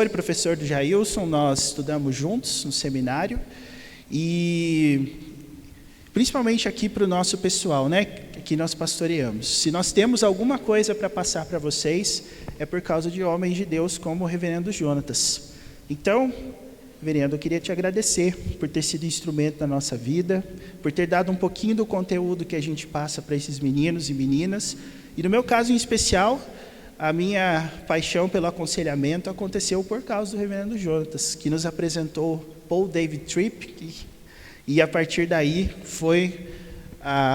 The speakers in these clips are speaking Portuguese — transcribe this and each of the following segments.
professor do Jailson, nós estudamos juntos no seminário, e principalmente aqui para o nosso pessoal, né, que nós pastoreamos. Se nós temos alguma coisa para passar para vocês, é por causa de homens de Deus como o reverendo Jonatas. Então, reverendo, eu queria te agradecer por ter sido instrumento da nossa vida, por ter dado um pouquinho do conteúdo que a gente passa para esses meninos e meninas. E no meu caso em especial, a minha paixão pelo aconselhamento aconteceu por causa do reverendo Jonatas, que nos apresentou Paul David Tripp, e a partir daí foi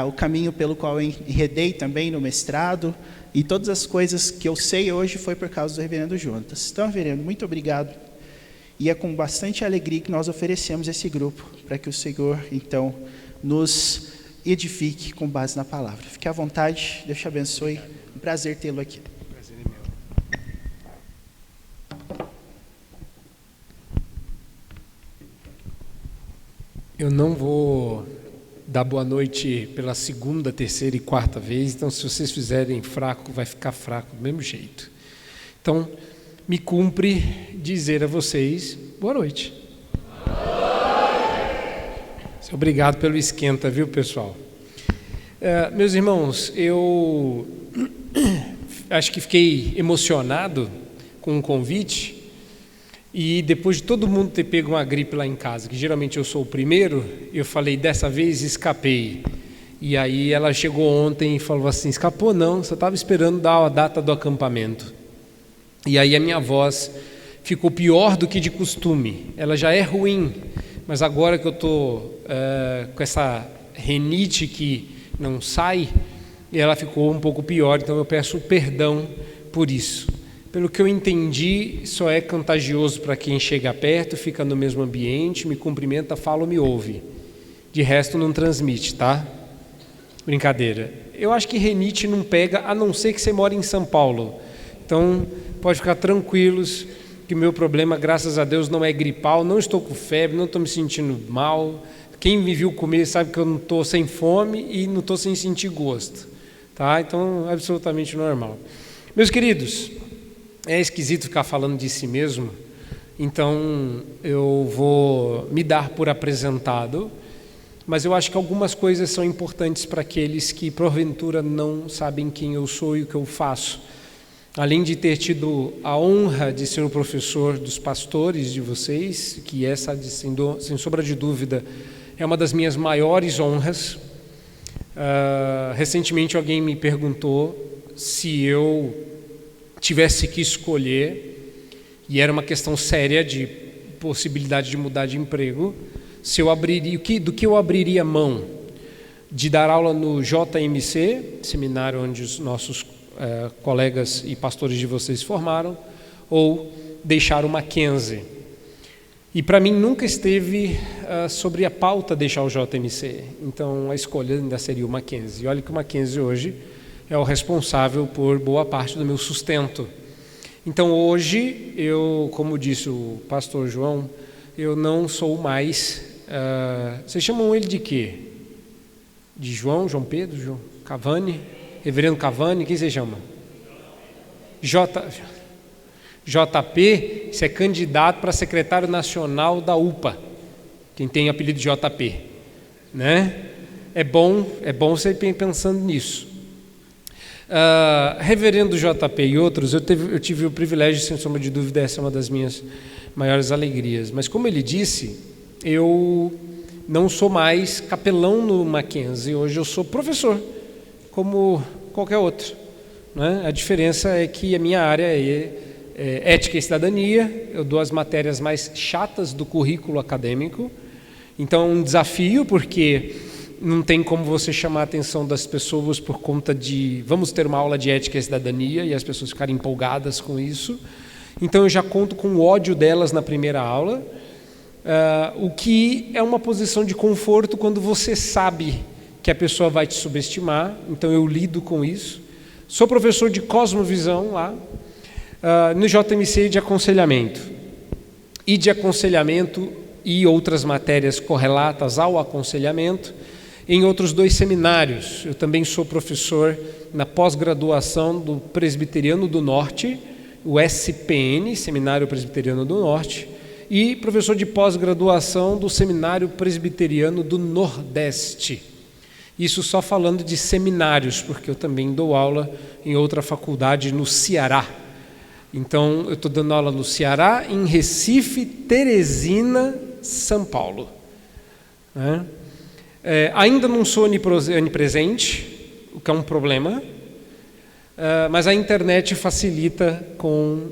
o caminho pelo qual eu enredei também no mestrado, e todas as coisas que eu sei hoje foi por causa do reverendo Jonatas. Então, reverendo, muito obrigado, e é com bastante alegria que nós oferecemos esse grupo, para que o Senhor, então, nos edifique com base na palavra. Fique à vontade, Deus te abençoe, um prazer tê-lo aqui. Prazer é meu. Eu não vou dar boa noite pela segunda, terceira e quarta vez, então se vocês fizerem fraco, vai ficar fraco do mesmo jeito. Então, me cumpre dizer a vocês boa noite. Obrigado pelo esquenta, viu, pessoal? Meus irmãos, eu acho que fiquei emocionado com o convite, e depois de todo mundo ter pego uma gripe lá em casa, que geralmente eu sou o primeiro, eu falei, dessa vez escapei. E aí ela chegou ontem e falou assim, escapou não, só estava esperando dar a data do acampamento. E aí a minha voz ficou pior do que de costume, ela já é ruim, mas agora que eu estou com essa rinite que não sai, ela ficou um pouco pior, então eu peço perdão por isso. Pelo que eu entendi, só é contagioso para quem chega perto, fica no mesmo ambiente, me cumprimenta, fala ou me ouve. De resto não transmite, tá? Brincadeira. Eu acho que rinite não pega, a não ser que você mora em São Paulo. Então, pode ficar tranquilos que o meu problema, graças a Deus, não é gripal, não estou com febre, não estou me sentindo mal. Quem me viu comer sabe que eu não estou sem fome e não estou sem sentir gosto. Tá? Então, absolutamente normal. Meus queridos, é esquisito ficar falando de si mesmo, então eu vou me dar por apresentado, mas eu acho que algumas coisas são importantes para aqueles que porventura não sabem quem eu sou e o que eu faço. Além de ter tido a honra de ser o professor dos pastores de vocês, que essa, sem sombra de dúvida, é uma das minhas maiores honras. Recentemente alguém me perguntou se eu tivesse que escolher, e era uma questão séria de possibilidade de mudar de emprego, se eu abriria, do que eu abriria mão? De dar aula no JMC, seminário onde os nossos colegas e pastores de vocês formaram, ou deixar o Mackenzie. E para mim nunca esteve sobre a pauta deixar o JMC, então a escolha ainda seria o Mackenzie. E olha que o Mackenzie hoje é o responsável por boa parte do meu sustento. Então hoje, eu, como disse o pastor João, eu não sou mais... vocês chamam ele de quê? De João Pedro, João Cavani? Reverendo Cavani, quem vocês chamam? JP, você é candidato para secretário nacional da UPA, quem tem apelido de JP, né? É bom você ir pensando nisso. Reverendo JP e outros, eu tive o privilégio, sem sombra de dúvida, essa é uma das minhas maiores alegrias, mas como ele disse, eu não sou mais capelão no Mackenzie, hoje eu sou professor, como qualquer outro, né? A diferença é que a minha área é ética e cidadania, eu dou as matérias mais chatas do currículo acadêmico, então é um desafio, porque não tem como você chamar a atenção das pessoas por conta de vamos ter uma aula de ética e cidadania e as pessoas ficarem empolgadas com isso. Então eu já conto com o ódio delas na primeira aula, o que é uma posição de conforto quando você sabe que a pessoa vai te subestimar, então eu lido com isso. Sou professor de cosmovisão lá, no JMC de aconselhamento. E de aconselhamento e outras matérias correlatas ao aconselhamento, em outros 2 seminários. Eu também sou professor na pós-graduação do Presbiteriano do Norte, o SPN, Seminário Presbiteriano do Norte, e professor de pós-graduação do Seminário Presbiteriano do Nordeste. Isso só falando de seminários, porque eu também dou aula em outra faculdade no Ceará. Então, eu estou dando aula no Ceará, em Recife, Teresina, São Paulo. Ainda não sou onipresente, o que é um problema, mas a internet facilita com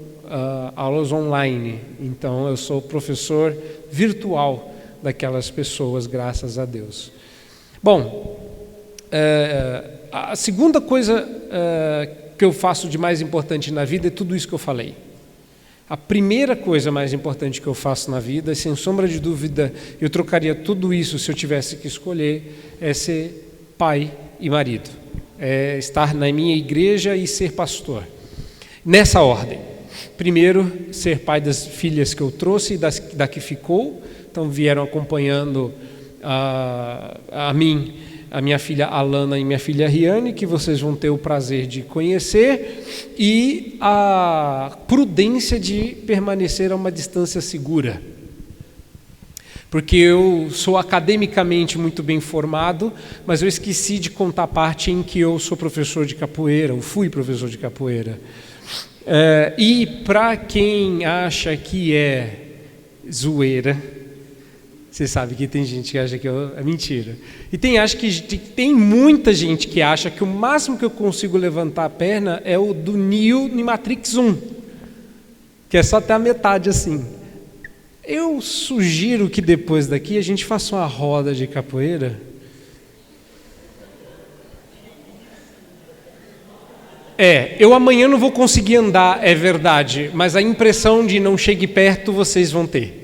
aulas online. Então, eu sou professor virtual daquelas pessoas, graças a Deus. Bom, a segunda coisa que eu faço de mais importante na vida é tudo isso que eu falei. A primeira coisa mais importante que eu faço na vida, sem sombra de dúvida, eu trocaria tudo isso se eu tivesse que escolher, é ser pai e marido. É estar na minha igreja e ser pastor. Nessa ordem. Primeiro, ser pai das filhas que eu trouxe e da que ficou. Então, vieram acompanhando a minha filha Alana e minha filha Riane, que vocês vão ter o prazer de conhecer, e a prudência de permanecer a uma distância segura. Porque eu sou academicamente muito bem formado, mas eu esqueci de contar a parte em que eu sou professor de capoeira, ou fui professor de capoeira. E para quem acha que é zoeira, você sabe que tem gente que acha que é mentira. E tem muita gente que acha que o máximo que eu consigo levantar a perna é o do Neo em Matrix 1, que é só até a metade assim. Eu sugiro que depois daqui a gente faça uma roda de capoeira. Eu amanhã não vou conseguir andar, é verdade, mas a impressão de não chegue perto vocês vão ter.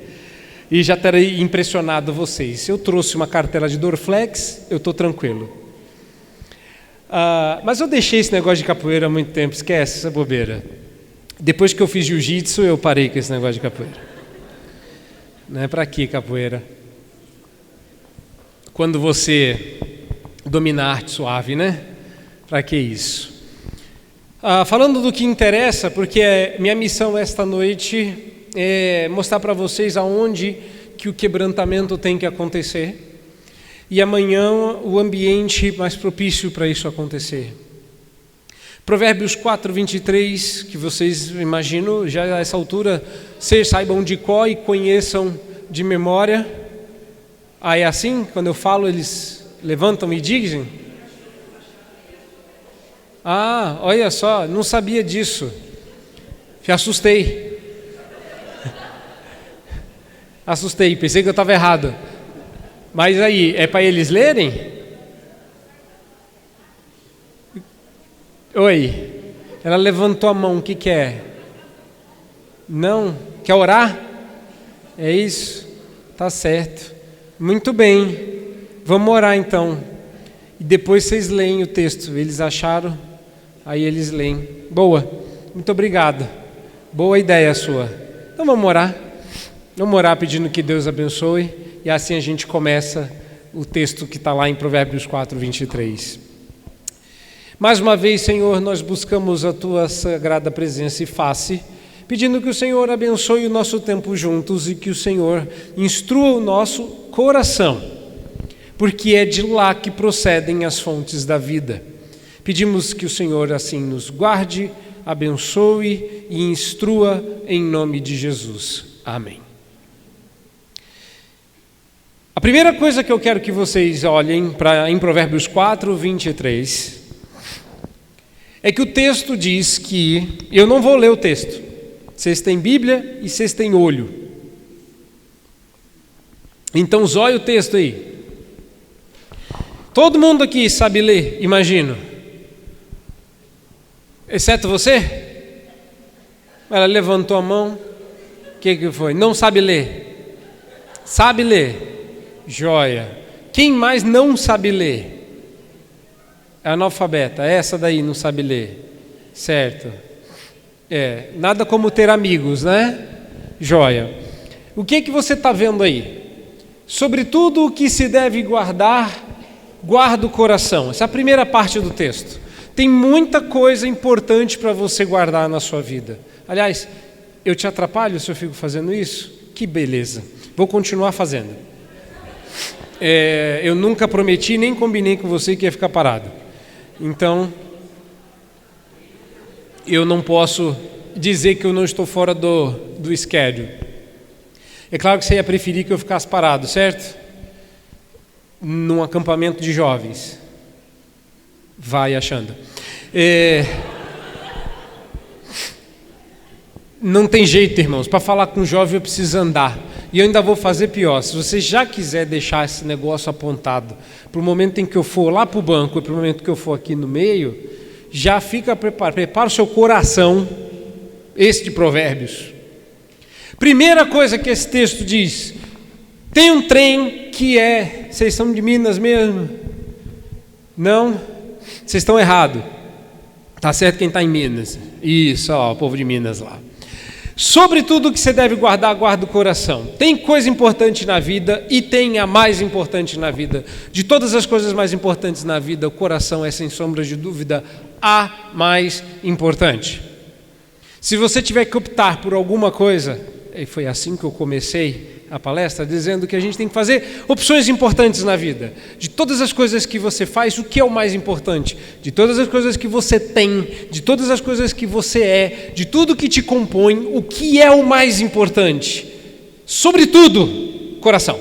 E já terei impressionado vocês. Eu trouxe uma cartela de Dorflex, eu estou tranquilo. Mas eu deixei esse negócio de capoeira há muito tempo, esquece essa bobeira. Depois que eu fiz jiu-jitsu, eu parei com esse negócio de capoeira. Não é para que capoeira? Quando você domina a arte suave, né? Para que isso? Falando do que interessa, porque minha missão esta noite é mostrar para vocês aonde que o quebrantamento tem que acontecer e amanhã o ambiente mais propício para isso acontecer. Provérbios 4:23, que vocês, imagino, já a essa altura, vocês saibam de cor e conheçam de memória. É assim? Quando eu falo, eles levantam e dizem? Olha só, não sabia disso. Me assustei. Pensei que eu estava errado. Mas aí, é para eles lerem? Oi, ela levantou a mão, o que é? Não? Quer orar? É isso? Tá certo. Muito bem, vamos orar então. E depois vocês leem o texto, eles acharam, aí eles leem. Boa, muito obrigado. Boa ideia sua. Então vamos orar. Vamos orar pedindo que Deus abençoe, e assim a gente começa o texto que está lá em Provérbios 4:23. Mais uma vez, Senhor, nós buscamos a Tua sagrada presença e face, pedindo que o Senhor abençoe o nosso tempo juntos e que o Senhor instrua o nosso coração, porque é de lá que procedem as fontes da vida. Pedimos que o Senhor assim nos guarde, abençoe e instrua em nome de Jesus. Amém. A primeira coisa que eu quero que vocês olhem em Provérbios 4:23 é que o texto diz que, eu não vou ler o texto, vocês têm Bíblia e vocês têm olho, então zóia o texto aí. Todo mundo aqui sabe ler, imagino, exceto você? Ela levantou a mão, o que foi? Não sabe ler? Sabe ler? Joia. Quem mais não sabe ler? É analfabeta. Essa daí não sabe ler. Certo. Nada como ter amigos, né? Joia. O que você está vendo aí? Sobre tudo o que se deve guardar, guarda o coração. Essa é a primeira parte do texto. Tem muita coisa importante para você guardar na sua vida. Aliás, eu te atrapalho se eu fico fazendo isso? Que beleza. Vou continuar fazendo. Eu nunca prometi nem combinei com você que ia ficar parado. Então, eu não posso dizer que eu não estou fora do schedule. É claro que você ia preferir que eu ficasse parado, certo? Num acampamento de jovens. Vai achando. Não tem jeito, irmãos. Para falar com um jovem eu preciso andar. E eu ainda vou fazer pior. Se você já quiser deixar esse negócio apontado para o momento em que eu for lá para o banco e para o momento que eu for aqui no meio, já fica preparado. Prepara o seu coração. Esse de Provérbios. Primeira coisa que esse texto diz: tem um trem que vocês são de Minas mesmo? Não? Vocês estão errados. Tá certo quem está em Minas. Isso, ó, o povo de Minas lá. Sobre tudo que você deve guardar, guarda o coração. Tem coisa importante na vida e tem a mais importante na vida. De todas as coisas mais importantes na vida, o coração é, sem sombra de dúvida, a mais importante. Se você tiver que optar por alguma coisa, e foi assim que eu comecei a palestra, dizendo que a gente tem que fazer opções importantes na vida. De todas as coisas que você faz, o que é o mais importante? De todas as coisas que você tem, de todas as coisas que você é, de tudo que te compõe, o que é o mais importante? Sobretudo, coração.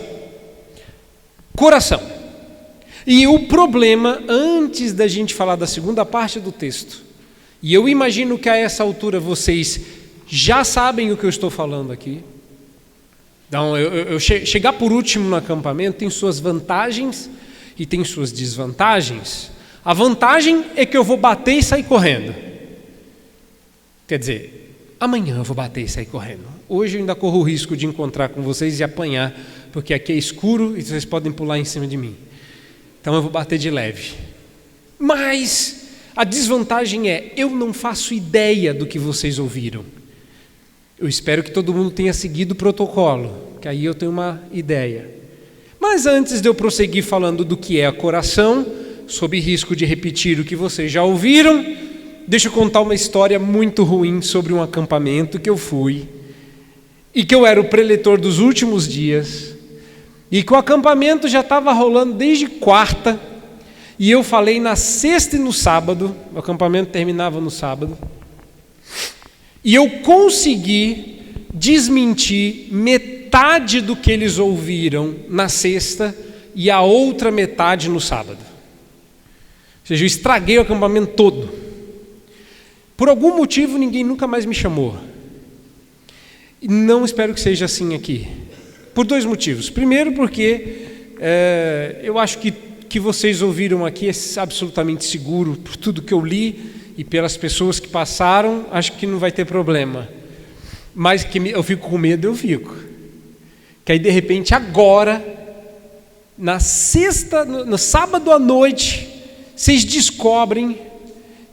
Coração. E o problema, antes da gente falar da segunda parte do texto, e eu imagino que a essa altura vocês já sabem o que eu estou falando aqui. Então, chegar por último no acampamento tem suas vantagens e tem suas desvantagens. A vantagem é que eu vou bater e sair correndo. Quer dizer, amanhã eu vou bater e sair correndo. Hoje eu ainda corro o risco de encontrar com vocês e apanhar, porque aqui é escuro e vocês podem pular em cima de mim. Então eu vou bater de leve. Mas a desvantagem é, eu não faço ideia do que vocês ouviram. Eu espero que todo mundo tenha seguido o protocolo, que aí eu tenho uma ideia. Mas antes de eu prosseguir falando do que é coração, sob risco de repetir o que vocês já ouviram, deixa eu contar uma história muito ruim sobre um acampamento que eu fui, e que eu era o preletor dos últimos dias, e que o acampamento já estava rolando desde quarta, e eu falei na sexta e no sábado, o acampamento terminava no sábado, e eu consegui desmentir metade do que eles ouviram na sexta e a outra metade no sábado. Ou seja, eu estraguei o acampamento todo. Por algum motivo ninguém nunca mais me chamou. E não espero que seja assim aqui. Por dois motivos. Primeiro porque eu acho que vocês ouviram aqui é absolutamente seguro por tudo que eu li. E pelas pessoas que passaram, acho que não vai ter problema. Mas que eu fico com medo, eu fico. Que aí, de repente, agora, na sexta, no sábado à noite, vocês descobrem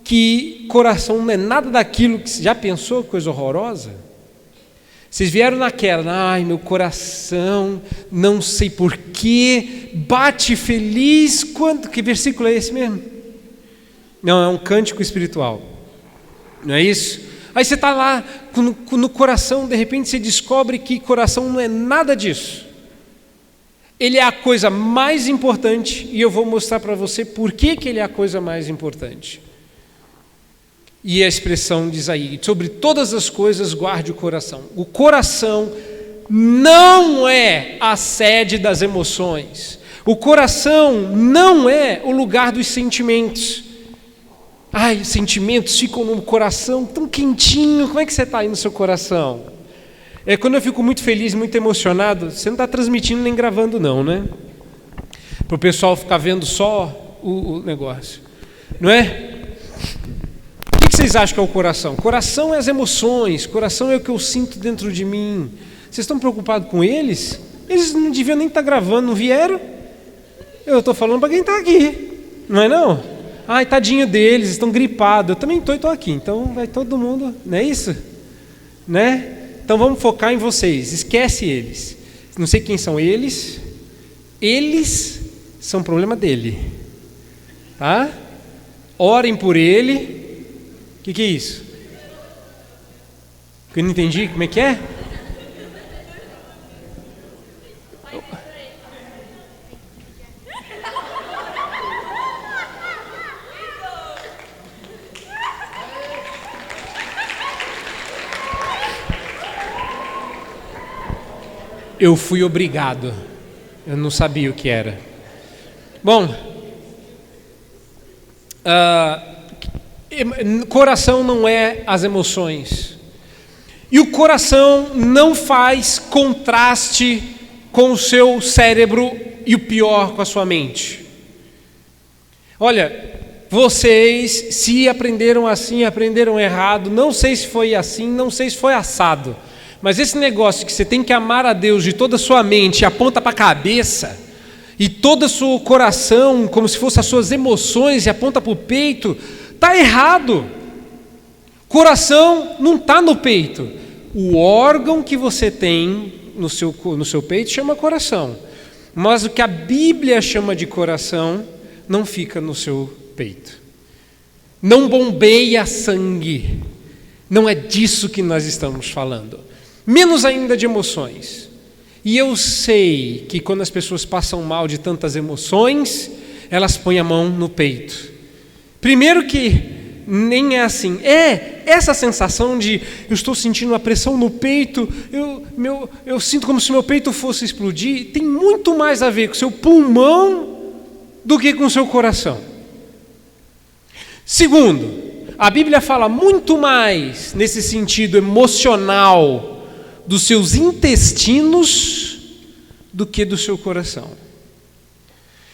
que coração não é nada daquilo que... Já pensou, coisa horrorosa? Vocês vieram naquela, ai, meu coração, não sei porquê, bate feliz. Que versículo é esse mesmo? Não, é um cântico espiritual. Não é isso? Aí você está lá no coração, de repente você descobre que coração não é nada disso. Ele é a coisa mais importante e eu vou mostrar para você por que ele é a coisa mais importante. E a expressão diz aí, sobre todas as coisas guarde o coração. O coração não é a sede das emoções. O coração não é o lugar dos sentimentos. Ai, os sentimentos ficam no coração tão quentinho. Como é que você está aí no seu coração? Quando eu fico muito feliz, muito emocionado, você não está transmitindo nem gravando não, né? Para o pessoal ficar vendo só o negócio. Não é? O que vocês acham que é o coração? Coração é as emoções, coração é o que eu sinto dentro de mim. Vocês estão preocupados com eles? Eles não deviam nem estar gravando, não vieram? Eu estou falando para quem está aqui, não é não? Ai, tadinho deles, estão gripados. Eu também estou aqui, então vai todo mundo, não é isso? Né? Então vamos focar em vocês, esquece eles. Não sei quem são eles. Eles são problema dele. Tá? Orem por ele. O que é isso? Eu não entendi, como é que é? Eu fui obrigado. Eu não sabia o que era. Bom, coração não é as emoções. E o coração não faz contraste com o seu cérebro e o pior, com a sua mente. Olha, vocês se aprenderam assim, aprenderam errado, não sei se foi assim, não sei se foi assado. Mas esse negócio que você tem que amar a Deus de toda a sua mente, aponta para a cabeça, e todo o seu coração, como se fossem as suas emoções, e aponta para o peito, está errado. Coração não está no peito. O órgão que você tem no seu peito chama coração. Mas o que a Bíblia chama de coração não fica no seu peito. Não bombeia sangue. Não é disso que nós estamos falando. Menos ainda de emoções. E eu sei que quando as pessoas passam mal de tantas emoções, elas põem a mão no peito. Primeiro que nem é assim. É essa sensação de eu estou sentindo uma pressão no peito, eu sinto como se meu peito fosse explodir, tem muito mais a ver com o seu pulmão do que com o seu coração. Segundo, a Bíblia fala muito mais nesse sentido emocional dos seus intestinos do que do seu coração.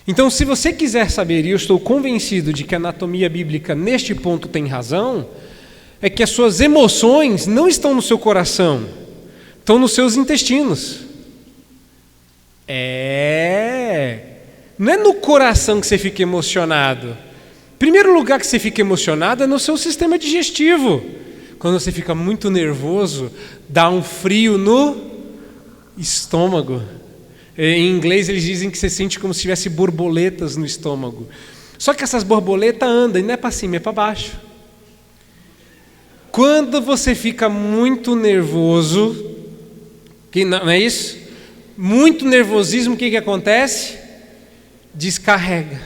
Então, se você quiser saber, e eu estou convencido de que a anatomia bíblica neste ponto tem razão, é que as suas emoções não estão no seu coração, estão nos seus intestinos. Não é no coração que você fica emocionado. Primeiro lugar que você fica emocionado é no seu sistema digestivo. Quando você fica muito nervoso, dá um frio no estômago. Em inglês eles dizem que você sente como se tivesse borboletas no estômago. Só que essas borboletas andam e não é para cima, é para baixo. Quando você fica muito nervoso, que não é isso? Muito nervosismo, o que acontece? Descarrega.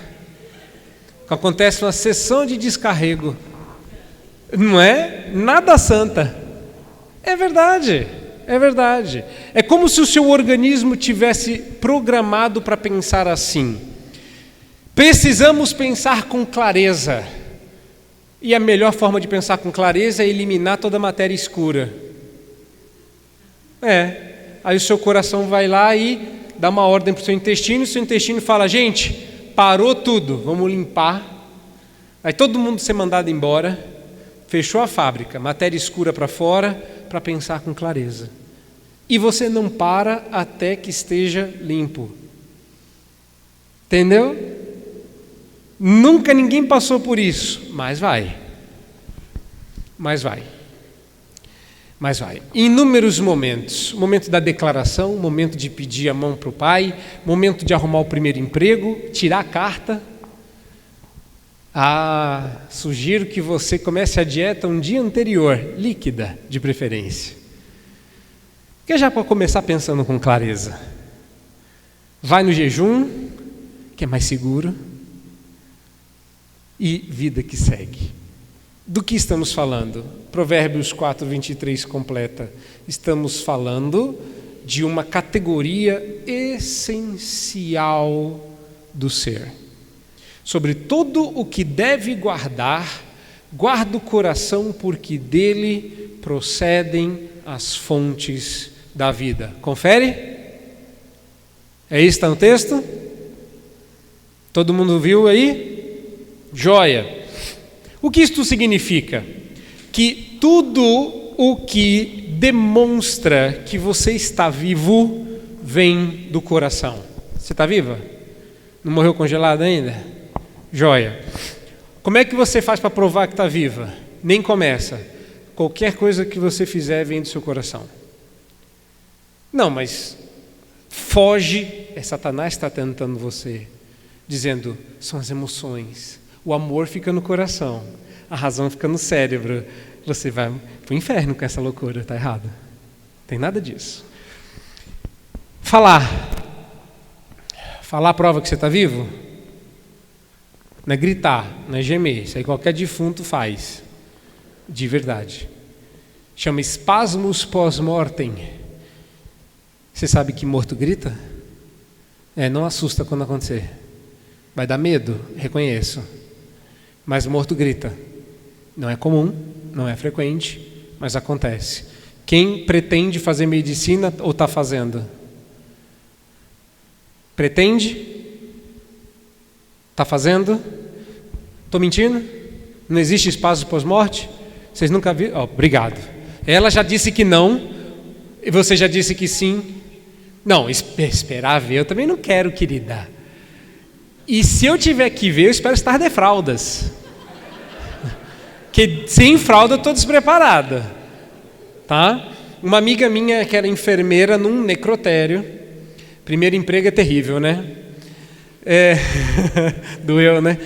Acontece uma sessão de descarrego. Não é? Nada santa. É verdade, é verdade. É como se o seu organismo tivesse programado para pensar assim. Precisamos pensar com clareza. E a melhor forma de pensar com clareza é eliminar toda a matéria escura. Aí o seu coração vai lá e dá uma ordem para o seu intestino fala, gente, parou tudo, vamos limpar. Aí todo mundo ser mandado embora. Fechou a fábrica, matéria escura para fora, para pensar com clareza. E você não para até que esteja limpo. Entendeu? Nunca ninguém passou por isso, mas vai. Inúmeros momentos. Momento da declaração, momento de pedir a mão para o pai, momento de arrumar o primeiro emprego, tirar a carta. Sugiro que você comece a dieta um dia anterior, líquida de preferência. Que já pode começar pensando com clareza. Vai no jejum, que é mais seguro, e vida que segue. Do que estamos falando? Provérbios 4:23 completa. Estamos falando de uma categoria essencial do ser. Sobre tudo o que deve guardar, guarda o coração, porque dele procedem as fontes da vida. Confere? É isso que está no texto? Todo mundo viu aí? Joia. O que isto significa? Que tudo o que demonstra que você está vivo vem do coração. Você está viva? Não morreu congelado ainda? Joia. Como é que você faz para provar que está viva? Nem começa. Qualquer coisa que você fizer vem do seu coração. Não, mas foge. Satanás está tentando você, dizendo, são as emoções. O amor fica no coração, a razão fica no cérebro. você vai para o inferno com essa loucura, está errado. Não tem nada disso. Falar prova que você está vivo? Não é gritar, não é gemer, isso aí qualquer defunto faz, de verdade. Chama espasmos pós-mortem. Você sabe que morto grita? Não assusta quando acontecer. Vai dar medo, reconheço. Mas morto grita. Não é comum, não é frequente, mas acontece. Quem pretende fazer medicina ou está fazendo? Pretende? Está fazendo? Estou mentindo? Não existe espaço pós-morte? Vocês nunca viram? Obrigado. Ela já disse que não, e você já disse que sim. Não, esperar ver, eu também não quero, querida. E se eu tiver que ver, eu espero estar de fraldas. Porque sem fralda eu estou despreparada. Tá? Uma amiga minha que era enfermeira num necrotério. Primeiro emprego é terrível, né? Doeu, né?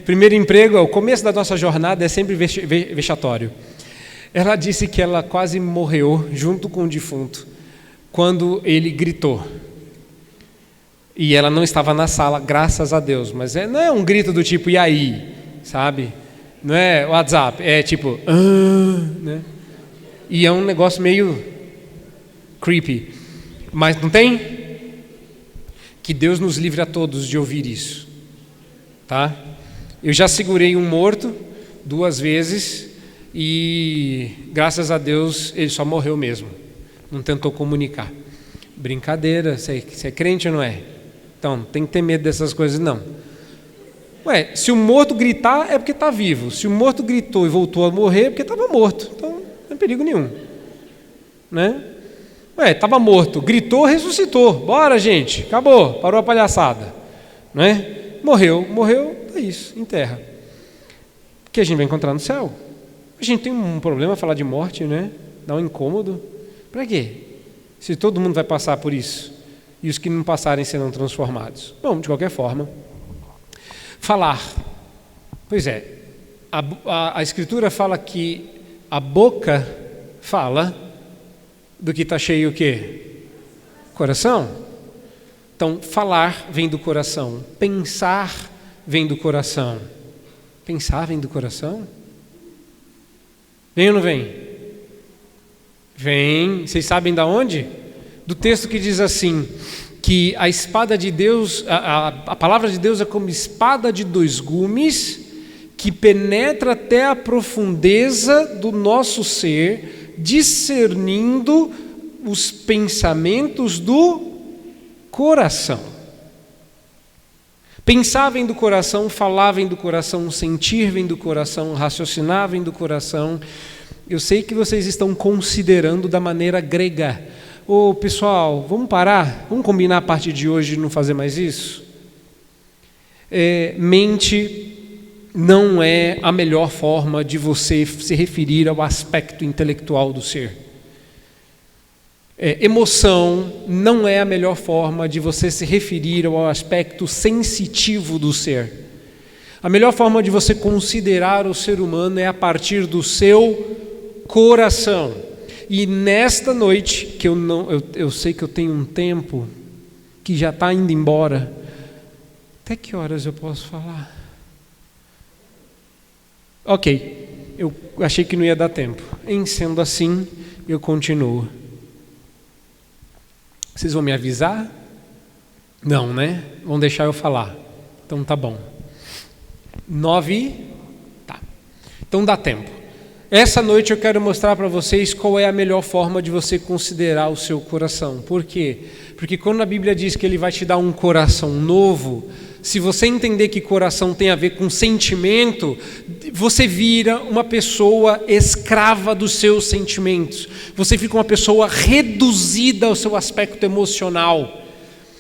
Primeiro emprego, o começo da nossa jornada é sempre vexatório. Ela disse que ela quase morreu junto com o defunto quando ele gritou. E ela não estava na sala, graças a Deus. Mas não é um grito do tipo, e aí? Sabe? Não é WhatsApp, é tipo, né? E é um negócio meio creepy. Mas não tem? Que Deus nos livre a todos de ouvir isso. Tá? Eu já segurei um morto 2 vezes e, graças a Deus, ele só morreu mesmo. Não tentou comunicar. Brincadeira, você é crente ou não é? Então, não tem que ter medo dessas coisas, não. Se o morto gritar, é porque está vivo. Se o morto gritou e voltou a morrer, é porque estava morto. Então, não tem perigo nenhum. Né? Estava morto, gritou, ressuscitou. Bora, gente, acabou, parou a palhaçada. Não é? Morreu, é isso, enterra. Que a gente vai encontrar no céu. A gente tem um problema falar de morte, né? Dá um incômodo. Para quê? Se todo mundo vai passar por isso. E os que não passarem serão transformados. Bom, de qualquer forma. Falar. Pois é, a Escritura fala que a boca fala do que está cheio o quê? Coração. Então, falar vem do coração. Pensar vem do coração. Pensar vem do coração? Vem ou não vem? Vem. Vocês sabem de onde? Do texto que diz assim, que a espada de Deus, a palavra de Deus é como espada de 2 gumes, que penetra até a profundeza do nosso ser, discernindo os pensamentos do coração. Pensar vem do coração, falar vem do coração, sentir vem do coração, raciocinar vem do coração. Eu sei que vocês estão considerando da maneira grega. Pessoal, vamos parar? Vamos combinar a partir de hoje de não fazer mais isso? Mente não é a melhor forma de você se referir ao aspecto intelectual do ser. Emoção não é a melhor forma de você se referir ao aspecto sensitivo do ser. A melhor forma de você considerar o ser humano é a partir do seu coração. E nesta noite, que eu sei que eu tenho um tempo que já está indo embora, até que horas eu posso falar? Ok, eu achei que não ia dar tempo. Em sendo assim, eu continuo. Vocês vão me avisar? Não, né? Vão deixar eu falar. Então tá bom. 9, tá. Então dá tempo. Essa noite eu quero mostrar para vocês qual é a melhor forma de você considerar o seu coração. Por quê? Porque quando a Bíblia diz que Ele vai te dar um coração novo, se você entender que coração tem a ver com sentimento, você vira uma pessoa escrava dos seus sentimentos. Você fica uma pessoa reduzida ao seu aspecto emocional.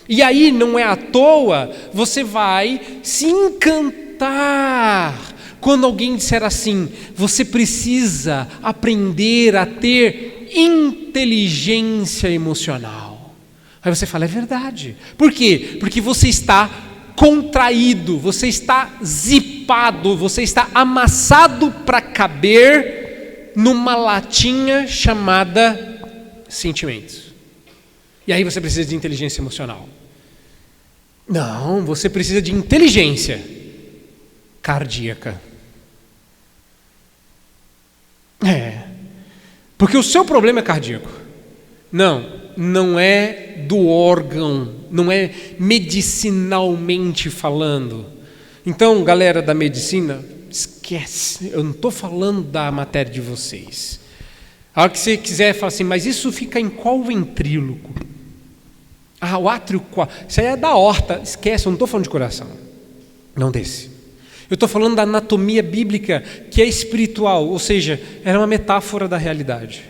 E aí, não é à toa, você vai se encantar quando alguém disser assim: você precisa aprender a ter inteligência emocional. Aí você fala: é verdade. Por quê? Porque você está contraído, você está zipado, você está amassado para caber numa latinha chamada sentimentos. E aí você precisa de inteligência emocional. Não, você precisa de inteligência cardíaca. Porque o seu problema é cardíaco. Não é do órgão, não é medicinalmente falando. Então, galera da medicina, esquece, eu não estou falando da matéria de vocês. A hora que você quiser falar assim, mas isso fica em qual ventríloco? O átrio qual? Isso aí é da aorta, esquece, eu não estou falando de coração. Não desse. Eu estou falando da anatomia bíblica, que é espiritual, ou seja, era uma metáfora da realidade.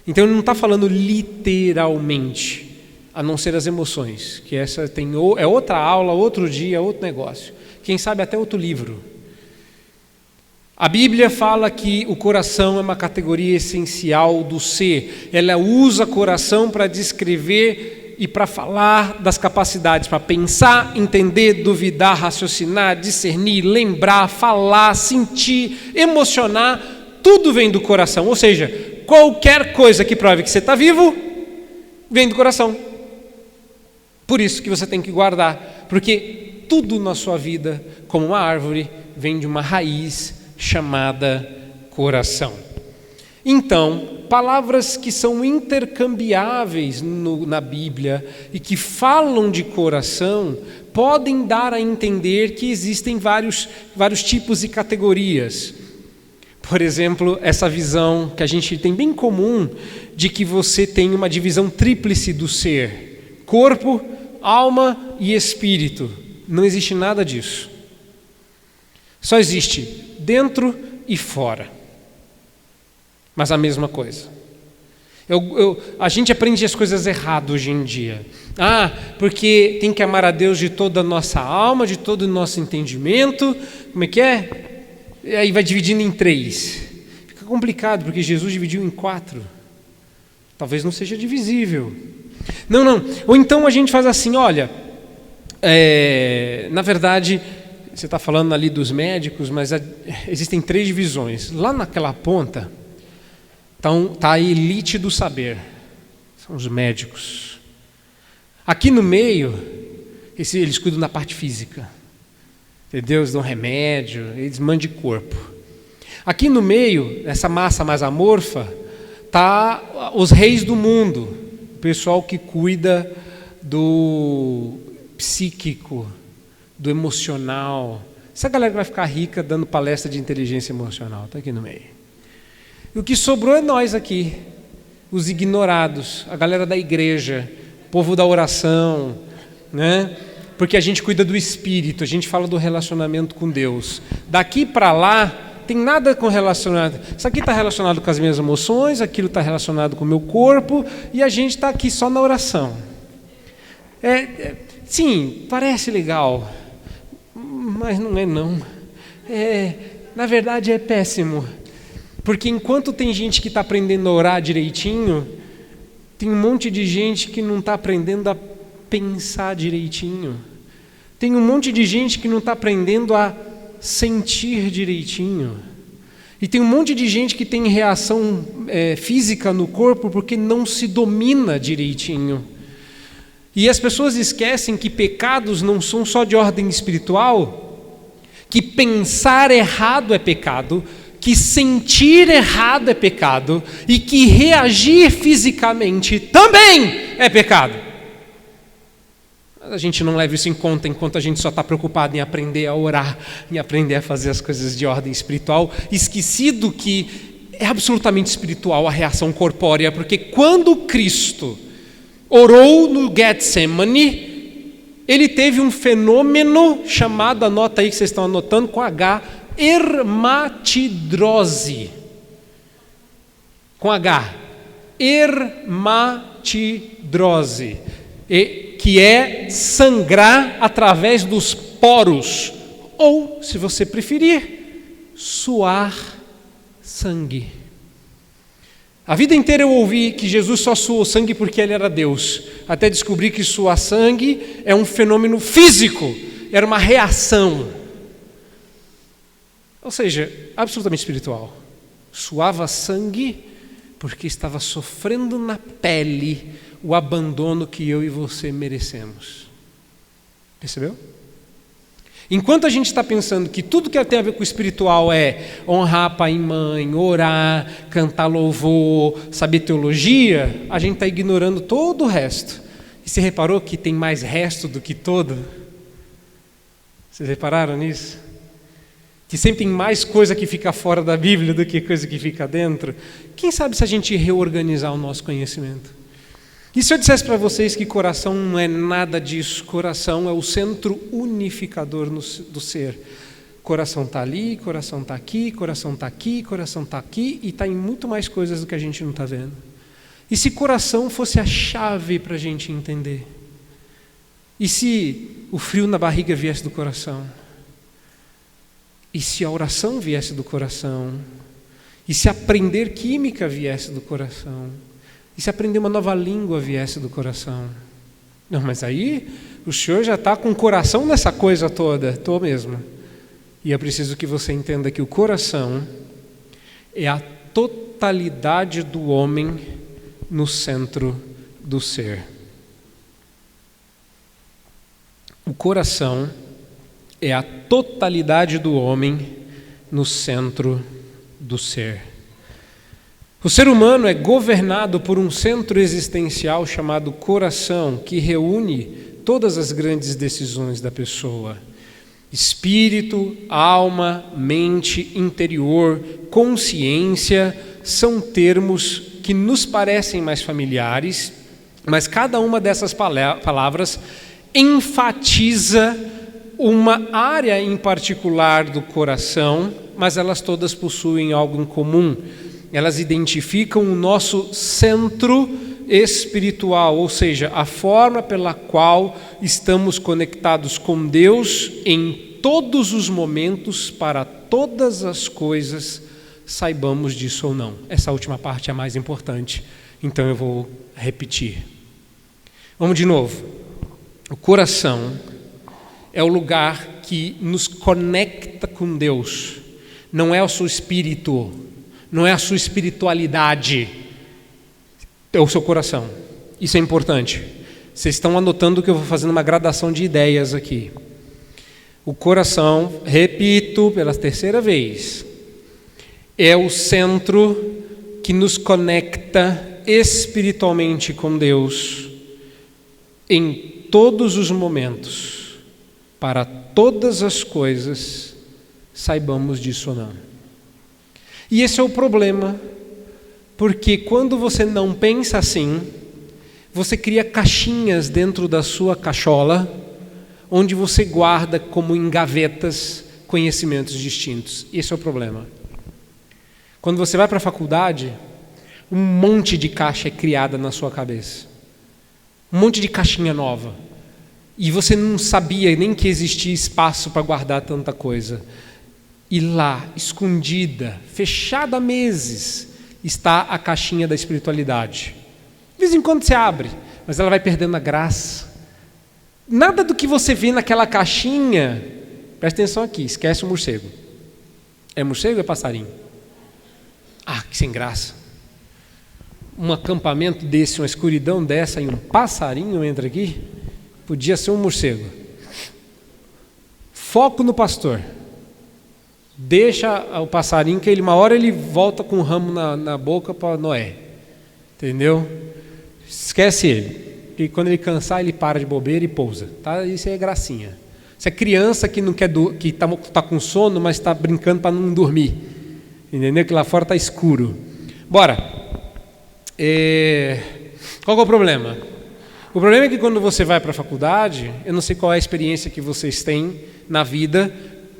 Então ele não está falando literalmente, a não ser as emoções, que essa é outra aula, outro dia, outro negócio. Quem sabe até outro livro. A Bíblia fala que o coração é uma categoria essencial do ser. Ela usa coração para descrever e para falar das capacidades, para pensar, entender, duvidar, raciocinar, discernir, lembrar, falar, sentir, emocionar, tudo vem do coração. Ou seja, qualquer coisa que prove que você está vivo, vem do coração. Por isso que você tem que guardar, porque tudo na sua vida, como uma árvore, vem de uma raiz chamada coração. Então, palavras que são intercambiáveis na Bíblia e que falam de coração podem dar a entender que existem vários tipos e categorias. Por exemplo, essa visão que a gente tem bem comum de que você tem uma divisão tríplice do ser: corpo, alma e espírito. Não existe nada disso. Só existe dentro e fora. Mas a mesma coisa. A gente aprende as coisas erradas hoje em dia. Porque tem que amar a Deus de toda a nossa alma, de todo o nosso entendimento. Como é que é? E aí vai dividindo em 3. Fica complicado, porque Jesus dividiu em 4. Talvez não seja divisível. Não. Ou então a gente faz assim, olha, na verdade, você está falando ali dos médicos, mas existem 3 divisões. Lá naquela ponta, está a elite do saber, são os médicos. Aqui no meio, eles cuidam da parte física, entendeu? Eles dão remédio, eles mandam de corpo. Aqui no meio, essa massa mais amorfa, está os reis do mundo, o pessoal que cuida do psíquico, do emocional. Essa galera que vai ficar rica dando palestra de inteligência emocional, está aqui no meio. E o que sobrou é nós aqui, os ignorados, a galera da igreja, o povo da oração, né? Porque a gente cuida do espírito, a gente fala do relacionamento com Deus. Daqui para lá, tem nada com relacionado. Isso aqui está relacionado com as minhas emoções, aquilo está relacionado com o meu corpo, e a gente está aqui só na oração. Sim, parece legal, mas não é não. Na verdade é péssimo. Porque enquanto tem gente que está aprendendo a orar direitinho, tem um monte de gente que não está aprendendo a pensar direitinho. Tem um monte de gente que não está aprendendo a sentir direitinho. E tem um monte de gente que tem reação física no corpo porque não se domina direitinho. E as pessoas esquecem que pecados não são só de ordem espiritual, que pensar errado é pecado, que sentir errado é pecado e que reagir fisicamente também é pecado. Mas a gente não leva isso em conta enquanto a gente só está preocupado em aprender a orar, em aprender a fazer as coisas de ordem espiritual, esquecido que é absolutamente espiritual a reação corpórea, porque quando Cristo orou no Getsemane, ele teve um fenômeno chamado, anota aí que vocês estão anotando com H, hermatidrose, com H, hermatidrose, que é sangrar através dos poros, ou, se você preferir, suar sangue. A vida inteira eu ouvi que Jesus só suou sangue porque ele era Deus, até descobrir que suar sangue é um fenômeno físico, era uma reação. Ou seja, absolutamente espiritual. Suava sangue porque estava sofrendo na pele o abandono que eu e você merecemos. Percebeu? Enquanto a gente está pensando que tudo que tem a ver com o espiritual é honrar pai e mãe, orar, cantar louvor, saber teologia, a gente está ignorando todo o resto. E você reparou que tem mais resto do que todo? Vocês repararam nisso? Que sempre tem mais coisa que fica fora da Bíblia do que coisa que fica dentro? Quem sabe se a gente reorganizar o nosso conhecimento? E se eu dissesse para vocês que coração não é nada disso, coração é o centro unificador do ser. Coração está ali, coração está aqui, coração está aqui, coração está aqui e está em muito mais coisas do que a gente não está vendo. E se coração fosse a chave para a gente entender? E se o frio na barriga viesse do coração? E se a oração viesse do coração? E se aprender química viesse do coração? E se aprender uma nova língua viesse do coração? Não, mas aí o senhor já está com o coração nessa coisa toda. Estou mesmo. E é preciso que você entenda que o coração é a totalidade do homem no centro do ser. O coração é a totalidade do homem no centro do ser. O ser humano é governado por um centro existencial chamado coração, que reúne todas as grandes decisões da pessoa. Espírito, alma, mente, interior, consciência são termos que nos parecem mais familiares, mas cada uma dessas palavras enfatiza uma área em particular do coração, mas elas todas possuem algo em comum. Elas identificam o nosso centro espiritual, ou seja, a forma pela qual estamos conectados com Deus em todos os momentos, para todas as coisas, saibamos disso ou não. Essa última parte é a mais importante, então eu vou repetir. Vamos de novo. O coração é o lugar que nos conecta com Deus, não é o seu espírito, não é a sua espiritualidade, é o seu coração. Isso é importante. Vocês estão anotando que eu vou fazendo uma gradação de ideias aqui. O coração, repito pela terceira vez, é o centro que nos conecta espiritualmente com Deus em todos os momentos, para todas as coisas, saibamos disso ou não. E esse é o problema, porque quando você não pensa assim, você cria caixinhas dentro da sua cachola, onde você guarda como em gavetas conhecimentos distintos. Esse é o problema. Quando você vai para a faculdade, um monte de caixa é criada na sua cabeça. Um monte de caixinha nova. E você não sabia nem que existia espaço para guardar tanta coisa. E lá, escondida, fechada há meses, está a caixinha da espiritualidade. De vez em quando você abre, mas ela vai perdendo a graça. Nada do que você vê naquela caixinha, presta atenção aqui, esquece o morcego. É morcego ou é passarinho? Ah, que sem graça. Um acampamento desse, uma escuridão dessa e um passarinho entra aqui, podia ser um morcego. Foco no pastor. Deixa o passarinho, que uma hora ele volta com um ramo na boca para Noé. Entendeu? Esquece ele. E quando ele cansar, ele para de bobeira e pousa. Tá? Isso aí é gracinha. Isso é criança que não quer que tá com sono, mas está brincando para não dormir. Entendeu? Que lá fora está escuro. Bora. Qual que é o problema? O problema é que quando você vai para a faculdade, eu não sei qual é a experiência que vocês têm na vida.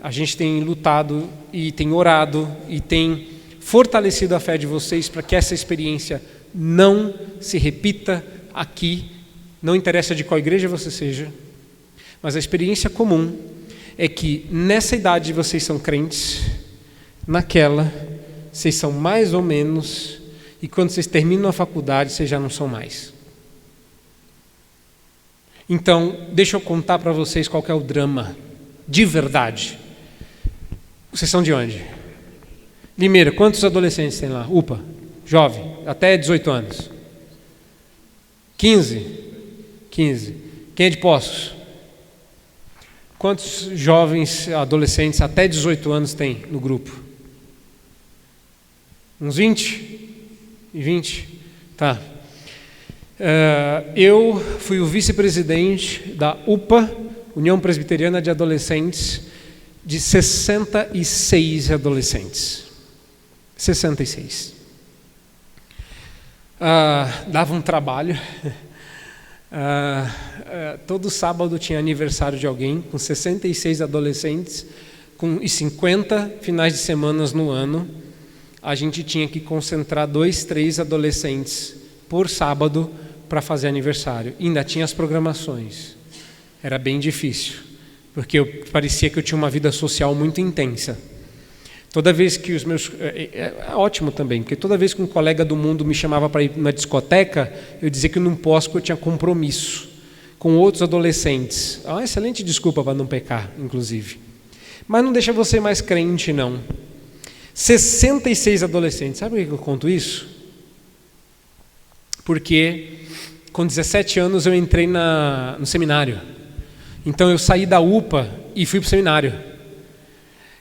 A gente tem lutado e tem orado e tem fortalecido a fé de vocês para que essa experiência não se repita aqui. Não interessa de qual igreja você seja, mas a experiência comum é que nessa idade vocês são crentes, naquela vocês são mais ou menos, e quando vocês terminam a faculdade vocês já não são mais. Então, deixa eu contar para vocês qual que é o drama, de verdade. Vocês são de onde? Limeira, quantos adolescentes tem lá? UPA, jovem, até 18 anos. 15. Quem é de Poços? Quantos jovens, adolescentes até 18 anos tem no grupo? Uns 20? 20? Tá. Eu fui o vice-presidente da UPA, União Presbiteriana de Adolescentes, de 66 adolescentes. 66. Dava um trabalho. Todo sábado tinha aniversário de alguém, com 66 adolescentes, e 50 finais de semanas no ano. A gente tinha que concentrar 2, 3 adolescentes por sábado para fazer aniversário. E ainda tinha as programações. Era bem difícil, porque parecia que eu tinha uma vida social muito intensa. Toda vez que os meus... É ótimo também, porque toda vez que um colega do mundo me chamava para ir na discoteca, eu dizia que não posso, porque eu tinha compromisso com outros adolescentes. É uma excelente desculpa para não pecar, inclusive. Mas não deixa você mais crente, não. 66 adolescentes. Sabe por que eu conto isso? Porque com 17 anos eu entrei no seminário. Então eu saí da UPA e fui para o seminário.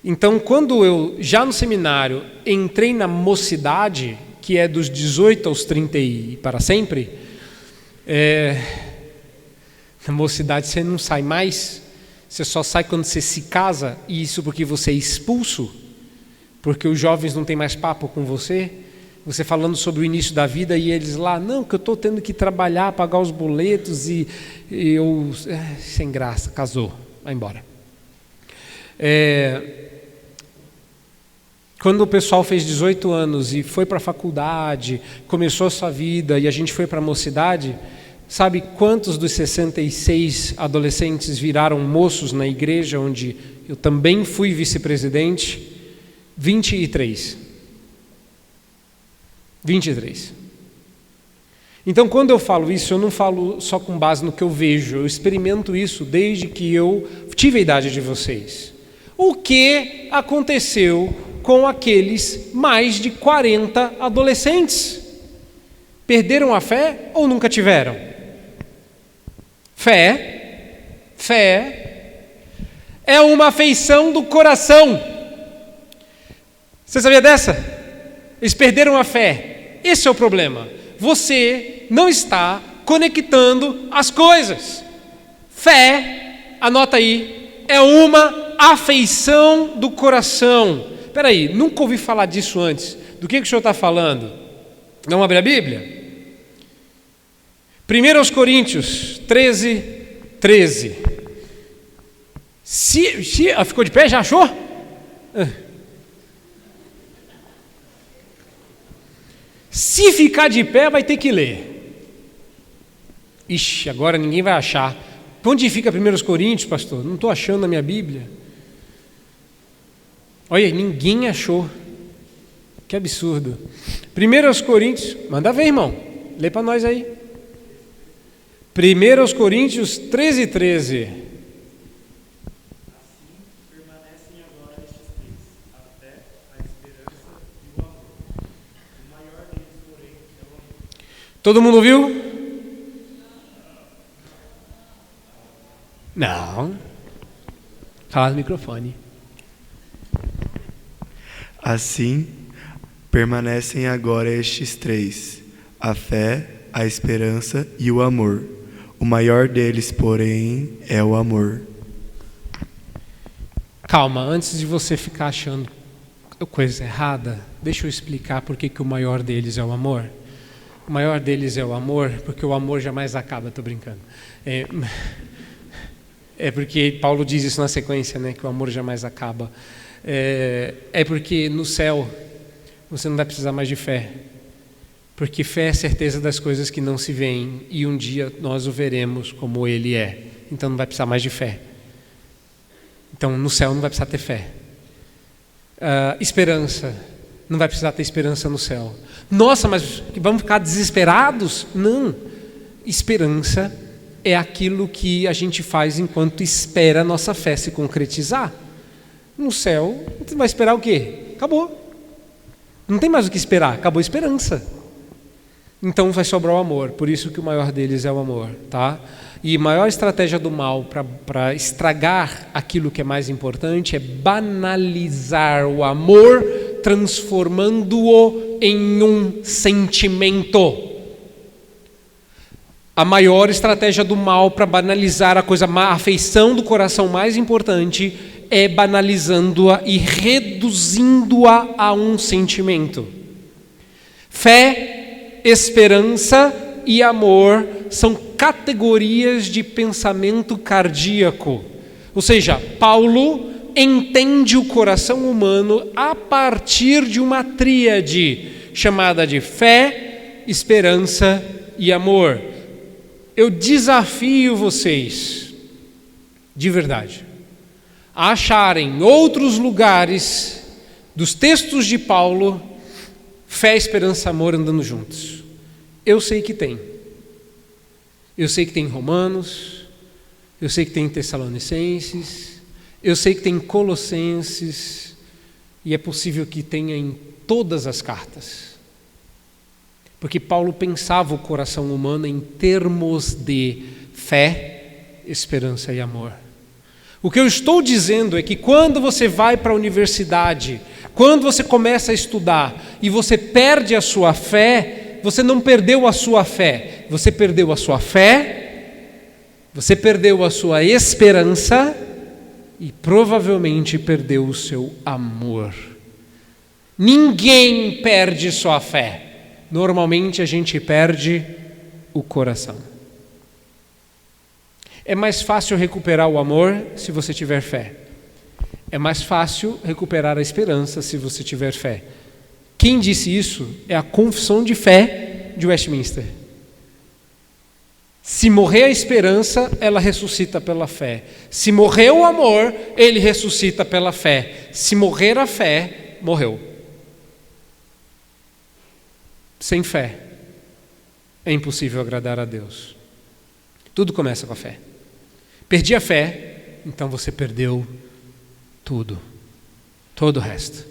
Então quando eu, já no seminário, entrei na mocidade, que é dos 18 aos 30 e para sempre, na mocidade você não sai mais, você só sai quando você se casa, e isso porque você é expulso, porque os jovens não têm mais papo com você falando sobre o início da vida, e eles lá, não, que eu estou tendo que trabalhar, pagar os boletos, e eu, sem graça, casou, vai embora. Quando o pessoal fez 18 anos e foi para a faculdade, começou a sua vida, e a gente foi para a mocidade, sabe quantos dos 66 adolescentes viraram moços na igreja onde eu também fui vice-presidente? 23. Então, quando eu falo isso, eu não falo só com base no que eu vejo, eu experimento isso desde que eu tive a idade de vocês. O que aconteceu com aqueles mais de 40 adolescentes? Perderam a fé ou nunca tiveram? Fé é uma afeição do coração. Você sabia dessa? Eles perderam a fé. Esse é o problema. Você não está conectando as coisas. Fé, anota aí, é uma afeição do coração. Espera aí, nunca ouvi falar disso antes. Do que o senhor está falando? Vamos abrir a Bíblia? 1 Coríntios 13. Ficou de pé? Já achou? Se ficar de pé, vai ter que ler. Ixi, agora ninguém vai achar. Onde fica 1 Coríntios, pastor? Não estou achando na minha Bíblia. Olha, ninguém achou. Que absurdo. 1 Coríntios, manda ver, irmão. Lê para nós aí. 1 Coríntios 13. Todo mundo viu? Não. Fala no microfone. Assim, permanecem agora estes 3: a fé, a esperança e o amor. O maior deles, porém, é o amor. Calma, antes de você ficar achando coisa errada, deixa eu explicar por que o maior deles é o amor. O maior deles é o amor, porque o amor jamais acaba, estou brincando. É porque Paulo diz isso na sequência, né, que o amor jamais acaba. É porque no céu você não vai precisar mais de fé, porque fé é certeza das coisas que não se veem, e um dia nós o veremos como Ele é. Então não vai precisar mais de fé. Então no céu não vai precisar ter fé. Esperança, não vai precisar ter esperança no céu. Nossa, mas vamos ficar desesperados? Não. Esperança é aquilo que a gente faz enquanto espera a nossa fé se concretizar. No céu, você vai esperar o quê? Acabou. Não tem mais o que esperar, acabou a esperança. Então vai sobrar o amor, por isso que o maior deles é o amor, tá? E a maior estratégia do mal para estragar aquilo que é mais importante é banalizar o amor, transformando-o em um sentimento. A maior estratégia do mal para banalizar a afeição do coração mais importante é banalizando-a e reduzindo-a a um sentimento. Fé, esperança e amor são categorias de pensamento cardíaco. Ou seja, Paulo entende o coração humano a partir de uma tríade chamada de fé, esperança e amor. Eu desafio vocês, de verdade, a acharem outros lugares dos textos de Paulo, fé, esperança e amor andando juntos. Eu sei que tem. Eu sei que tem em Romanos, eu sei que tem em Tessalonicenses, eu sei que tem em Colossenses, e é possível que tenha em todas as cartas. Porque Paulo pensava o coração humano em termos de fé, esperança e amor. O que eu estou dizendo é que quando você vai para a universidade, quando você começa a estudar e você perde a sua fé, você não perdeu a sua fé, você perdeu a sua fé, você perdeu a sua esperança e provavelmente perdeu o seu amor. Ninguém perde sua fé. Normalmente a gente perde o coração. É mais fácil recuperar o amor se você tiver fé. É mais fácil recuperar a esperança se você tiver fé. Quem disse isso é a Confissão de Fé de Westminster. Se morrer a esperança, ela ressuscita pela fé. Se morrer o amor, ele ressuscita pela fé. Se morrer a fé, morreu. Sem fé, é impossível agradar a Deus. Tudo começa com a fé. Perdi a fé, então você perdeu tudo, todo o resto.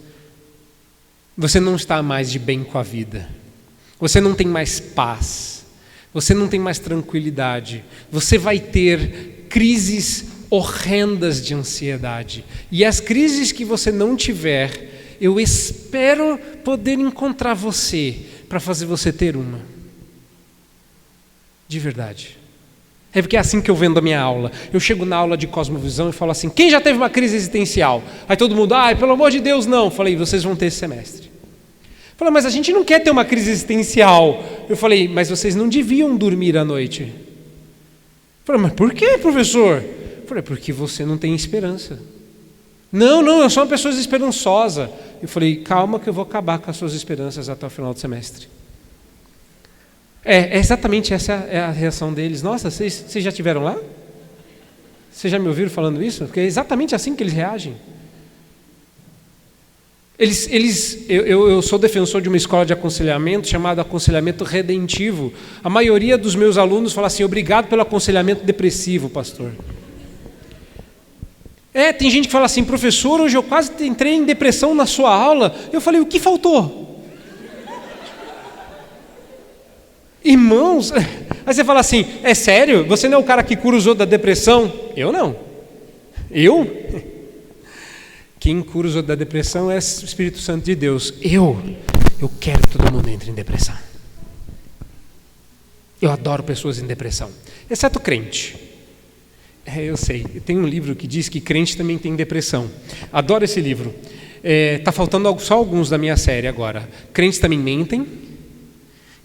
Você não está mais de bem com a vida. Você não tem mais paz. Você não tem mais tranquilidade. Você vai ter crises horrendas de ansiedade. E as crises que você não tiver, eu espero poder encontrar você para fazer você ter uma. De verdade. É porque é assim que eu vendo a minha aula. Eu chego na aula de cosmovisão e falo assim: quem já teve uma crise existencial? Aí todo mundo, pelo amor de Deus, não. Eu falei, vocês vão ter esse semestre. Eu falei, mas a gente não quer ter uma crise existencial. Eu falei, mas vocês não deviam dormir à noite. Eu falei, mas por que, professor? Eu falei, porque você não tem esperança. Não, eu sou uma pessoa esperançosa. Eu falei, calma que eu vou acabar com as suas esperanças até o final do semestre. Exatamente essa é a reação deles. Nossa, vocês já estiveram lá? Vocês já me ouviram falando isso? Porque é exatamente assim que eles reagem. Eu sou defensor de uma escola de aconselhamento chamada aconselhamento redentivo. A maioria dos meus alunos fala assim, obrigado pelo aconselhamento depressivo, pastor. Tem gente que fala assim, professor, hoje eu quase entrei em depressão na sua aula. Eu falei, o que faltou? Irmãos, aí você fala assim, é sério? Você não é o cara que cura os outros da depressão? Eu não. Eu? Quem cura os outros da depressão é o Espírito Santo de Deus. Eu quero que todo mundo entre em depressão. Eu adoro pessoas em depressão, exceto crente. Eu sei, tem um livro que diz que crente também tem depressão. Adoro esse livro. Está faltando só alguns da minha série agora. Crentes também mentem,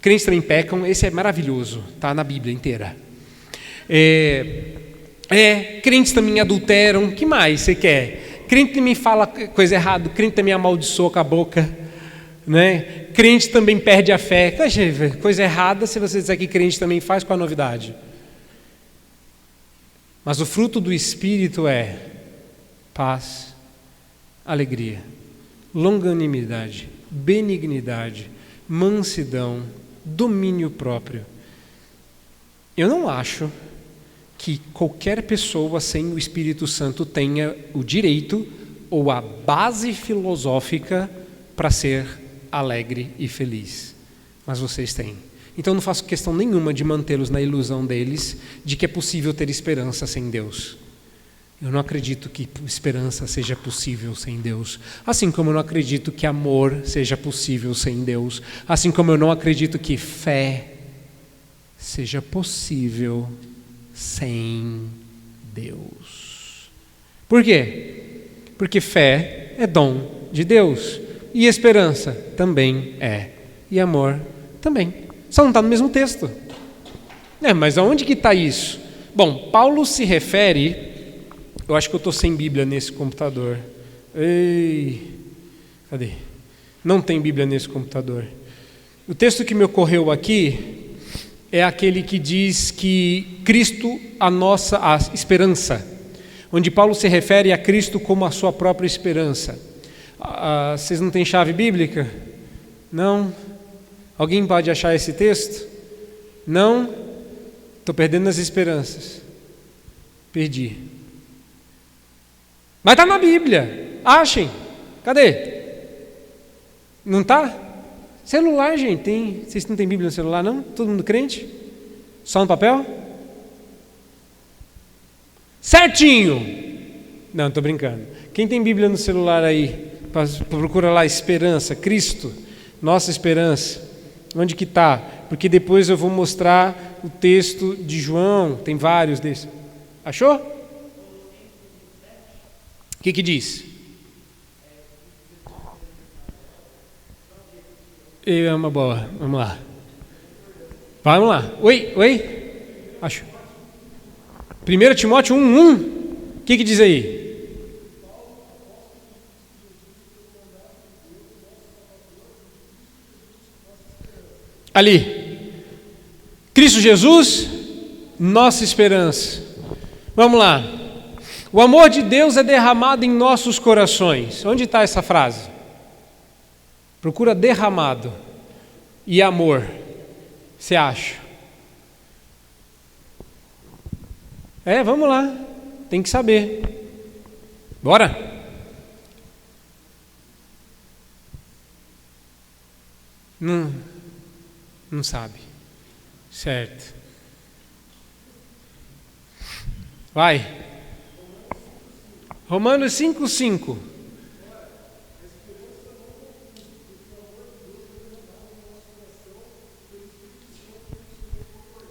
crentes também pecam. Esse é maravilhoso, está na Bíblia inteira. Crentes também adulteram. O que mais você quer? Crente também fala coisa errada, crente também amaldiçoa com a boca, né? Crente também perde a fé. Coisa errada, se você disser que crente também faz, qual a novidade? Mas o fruto do Espírito é paz, alegria, longanimidade, benignidade, mansidão, domínio próprio. Eu não acho que qualquer pessoa sem o Espírito Santo tenha o direito ou a base filosófica para ser alegre e feliz. Mas vocês têm. Então não faço questão nenhuma de mantê-los na ilusão deles de que é possível ter esperança sem Deus. Eu não acredito que esperança seja possível sem Deus. Assim como eu não acredito que amor seja possível sem Deus. Assim como eu não acredito que fé seja possível sem Deus. Por quê? Porque fé é dom de Deus. E esperança também é. E amor também. Só não está no mesmo texto. Mas aonde que está isso? Bom, Paulo se refere... Eu acho que eu estou sem Bíblia nesse computador. Cadê? Não tem Bíblia nesse computador. O texto que me ocorreu aqui é aquele que diz que Cristo a esperança, onde Paulo se refere a Cristo como a sua própria esperança. Vocês não têm chave bíblica? Não? Alguém pode achar esse texto? Não? Estou perdendo as esperanças. Perdi. Mas está na Bíblia. Achem. Cadê? Não está? Celular, gente. Tem. Vocês não têm Bíblia no celular, não? Todo mundo crente? Só no papel? Certinho! Não, estou brincando. Quem tem Bíblia no celular aí? Procura lá, esperança, Cristo, nossa esperança. Onde que está? Porque depois eu vou mostrar o texto de João. Tem vários desses. Achou? O que diz? É uma boa. Vamos lá. Vamos lá. Oi? Acho. 1 Timóteo 1:1. O que diz aí? Ali. Cristo Jesus, nossa esperança. Vamos lá. O amor de Deus é derramado em nossos corações. Onde está essa frase? Procura derramado e amor. Você acha? Vamos lá. Tem que saber. Bora? Não sabe. Certo. Vai. Romanos 5:5.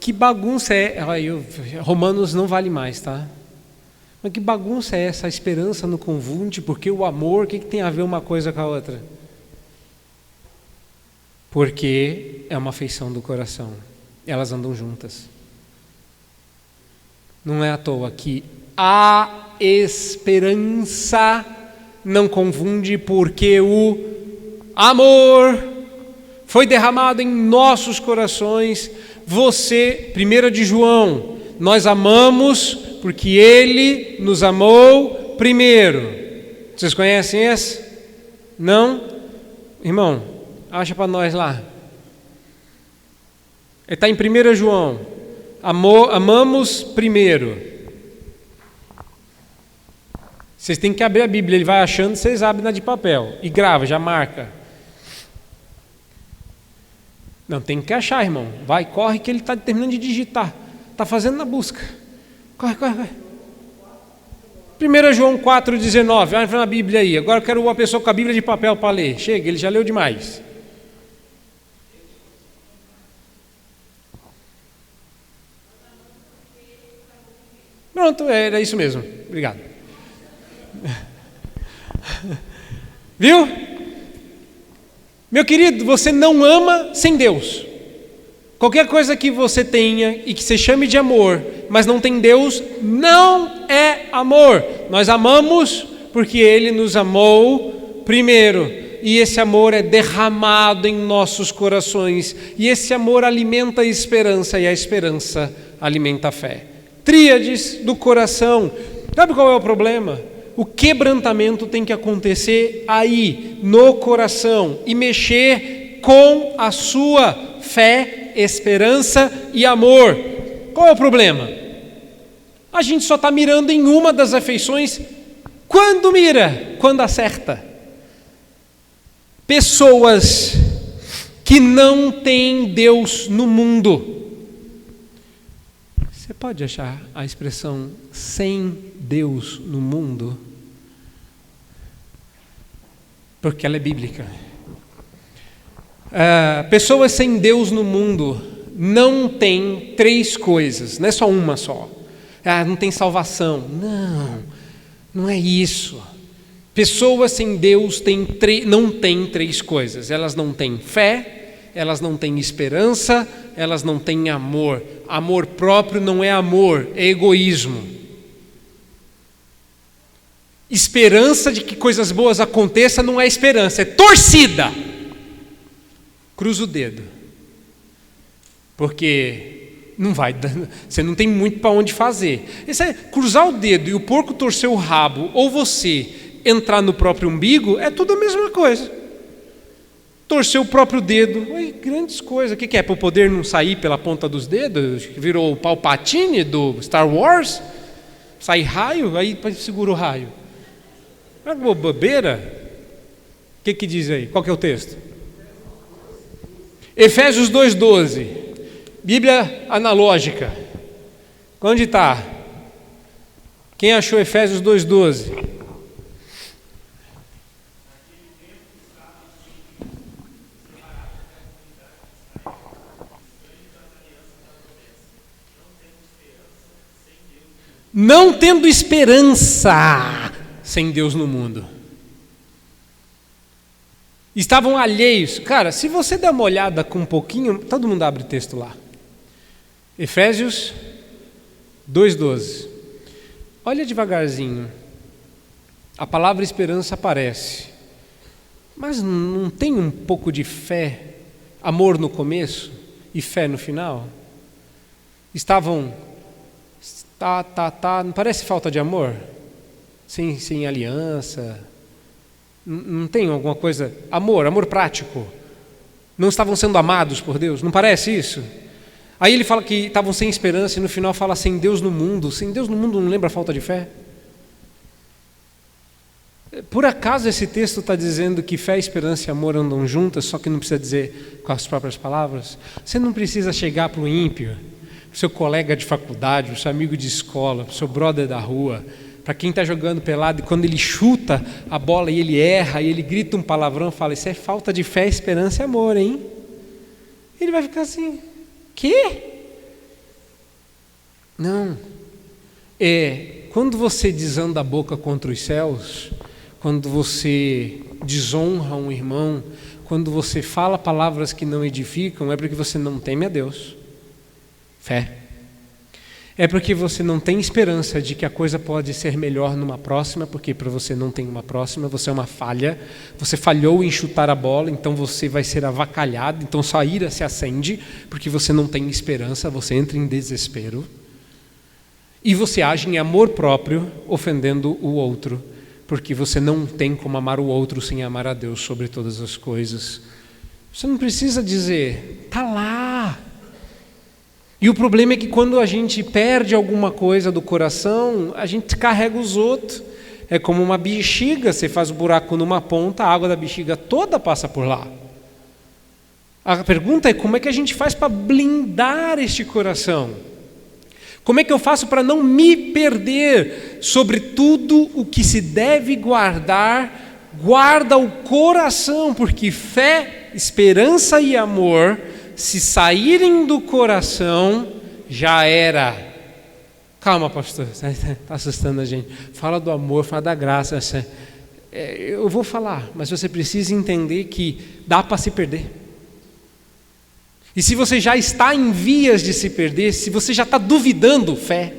Que bagunça é... Romanos não vale mais, tá? Mas que bagunça é essa? A esperança no convunde, porque o amor, o que tem a ver uma coisa com a outra? Porque é uma afeição do coração. Elas andam juntas. Não é à toa que a esperança não confunde, porque o amor foi derramado em nossos corações. Você, 1 de João, nós amamos porque Ele nos amou primeiro. Vocês conhecem esse? Não? Irmão, acha para nós lá. Ele está em 1 João. Amamos primeiro. Vocês têm que abrir a Bíblia, ele vai achando, vocês abrem na de papel e grava, já marca. Não, tem que achar, irmão. Vai, corre que ele está terminando de digitar. Está fazendo na busca. Corre. 1 João 4,19. Vai na Bíblia aí. Agora eu quero uma pessoa com a Bíblia de papel para ler. Chega, ele já leu demais. Pronto, era isso mesmo. Obrigado. Viu? Meu querido, você não ama sem Deus. Qualquer coisa que você tenha e que você chame de amor, mas não tem Deus, não é amor. Nós amamos porque Ele nos amou primeiro. E esse amor é derramado em nossos corações. E esse amor alimenta a esperança, e a esperança alimenta a fé. Tríades do coração. Sabe qual é o problema? O quebrantamento tem que acontecer aí, no coração, e mexer com a sua fé, esperança e amor. Qual é o problema? A gente só está mirando em uma das afeições. Quando mira? Quando acerta. Pessoas que não têm Deus no mundo. Você pode achar a expressão sem Deus no mundo? Porque ela é bíblica. Pessoas sem Deus no mundo não têm três coisas, não é só uma só. Não tem salvação. Não é isso. Pessoas sem Deus não têm três coisas. Elas não têm fé, elas não têm esperança, elas não têm amor. Amor próprio não é amor, é egoísmo. Esperança de que coisas boas aconteçam não é esperança, é torcida. Cruza o dedo. Porque não vai, você não tem muito para onde fazer. Isso é cruzar o dedo e o porco torcer o rabo, ou você entrar no próprio umbigo, é tudo a mesma coisa. Torcer o próprio dedo, grandes coisas. O que é? Para o poder não sair pela ponta dos dedos? Virou o Palpatine do Star Wars? Sai raio, aí segura o raio. É uma bobeira. O que diz aí? Qual que é o texto? Efésios 2:12. Bíblia analógica. Onde está? Quem achou Efésios 2:12? Não tendo esperança sem Deus no mundo. Estavam alheios. Cara, se você der uma olhada com um pouquinho, todo mundo abre texto lá. Efésios 2:12. Olha devagarzinho. A palavra esperança aparece. Mas não tem um pouco de fé, amor no começo e fé no final? Estavam... Não parece falta de amor? Sem aliança. Não tem alguma coisa... Amor prático. Não estavam sendo amados por Deus? Não parece isso? Aí ele fala que estavam sem esperança e no final fala sem Deus no mundo. Sem Deus no mundo não lembra a falta de fé? Por acaso esse texto está dizendo que fé, esperança e amor andam juntas, só que não precisa dizer com as próprias palavras? Você não precisa chegar para o ímpio, para o seu colega de faculdade, para o seu amigo de escola, para o seu brother da rua, para quem está jogando pelado e quando ele chuta a bola e ele erra e ele grita um palavrão, fala, isso é falta de fé, esperança e amor, hein? Ele vai ficar assim... Quê? Não. Quando você desanda a boca contra os céus, quando você desonra um irmão, quando você fala palavras que não edificam, é porque você não teme a Deus. Fé. É porque você não tem esperança de que a coisa pode ser melhor numa próxima, porque para você não tem uma próxima, você é uma falha, você falhou em chutar a bola, então você vai ser avacalhado, então sua ira se acende, porque você não tem esperança, você entra em desespero, e você age em amor próprio, ofendendo o outro, porque você não tem como amar o outro sem amar a Deus sobre todas as coisas. Você não precisa dizer, está lá. E o problema é que quando a gente perde alguma coisa do coração, a gente carrega os outros. É como uma bexiga, você faz um buraco numa ponta, a água da bexiga toda passa por lá. A pergunta é como é que a gente faz para blindar este coração? Como é que eu faço para não me perder? Sobre tudo o que se deve guardar, guarda o coração, porque fé, esperança e amor, se saírem do coração, já era. Calma, pastor, está assustando a gente. Fala do amor, fala da graça. Eu vou falar, mas você precisa entender que dá para se perder. E se você já está em vias de se perder, se você já está duvidando, fé.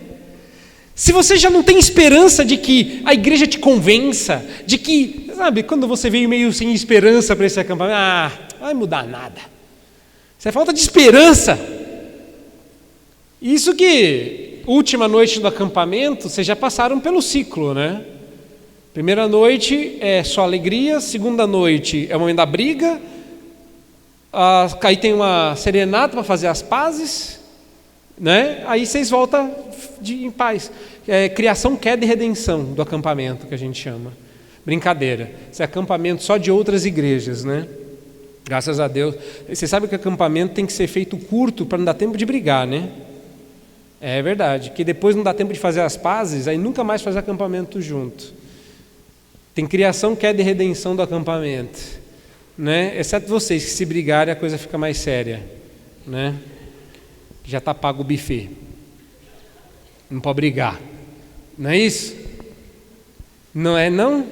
Se você já não tem esperança de que a igreja te convença, de que, sabe, quando você veio meio sem esperança para esse acampamento, não vai mudar nada. Isso é falta de esperança. Isso que, última noite do acampamento, vocês já passaram pelo ciclo, né? Primeira noite é só alegria, segunda noite é o momento da briga, aí tem uma serenata para fazer as pazes, né? Aí vocês voltam em paz. Criação, queda e redenção do acampamento, que a gente chama. Brincadeira. Esse é acampamento só de outras igrejas, né? Graças a Deus. Você sabe que o acampamento tem que ser feito curto para não dar tempo de brigar, né? É verdade, que depois não dá tempo de fazer as pazes, aí nunca mais faz acampamento junto. Tem criação, queda e redenção do acampamento, né? Exceto vocês, que se brigarem a coisa fica mais séria, né? Já está pago o buffet. Não pode brigar. Não é isso? Não é não?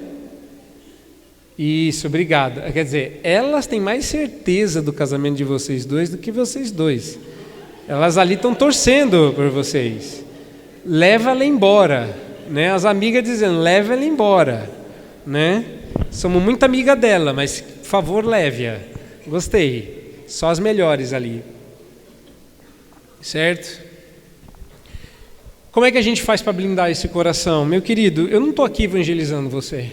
Isso, obrigado. Quer dizer, elas têm mais certeza do casamento de vocês dois do que vocês dois. Elas ali estão torcendo por vocês. Leva ela embora, né? As amigas dizendo, leva ela embora, né? Somos muito amiga dela, mas por favor leve-a. Gostei. Só as melhores ali. Certo? Como é que a gente faz para blindar esse coração? Meu querido, eu não estou aqui evangelizando você,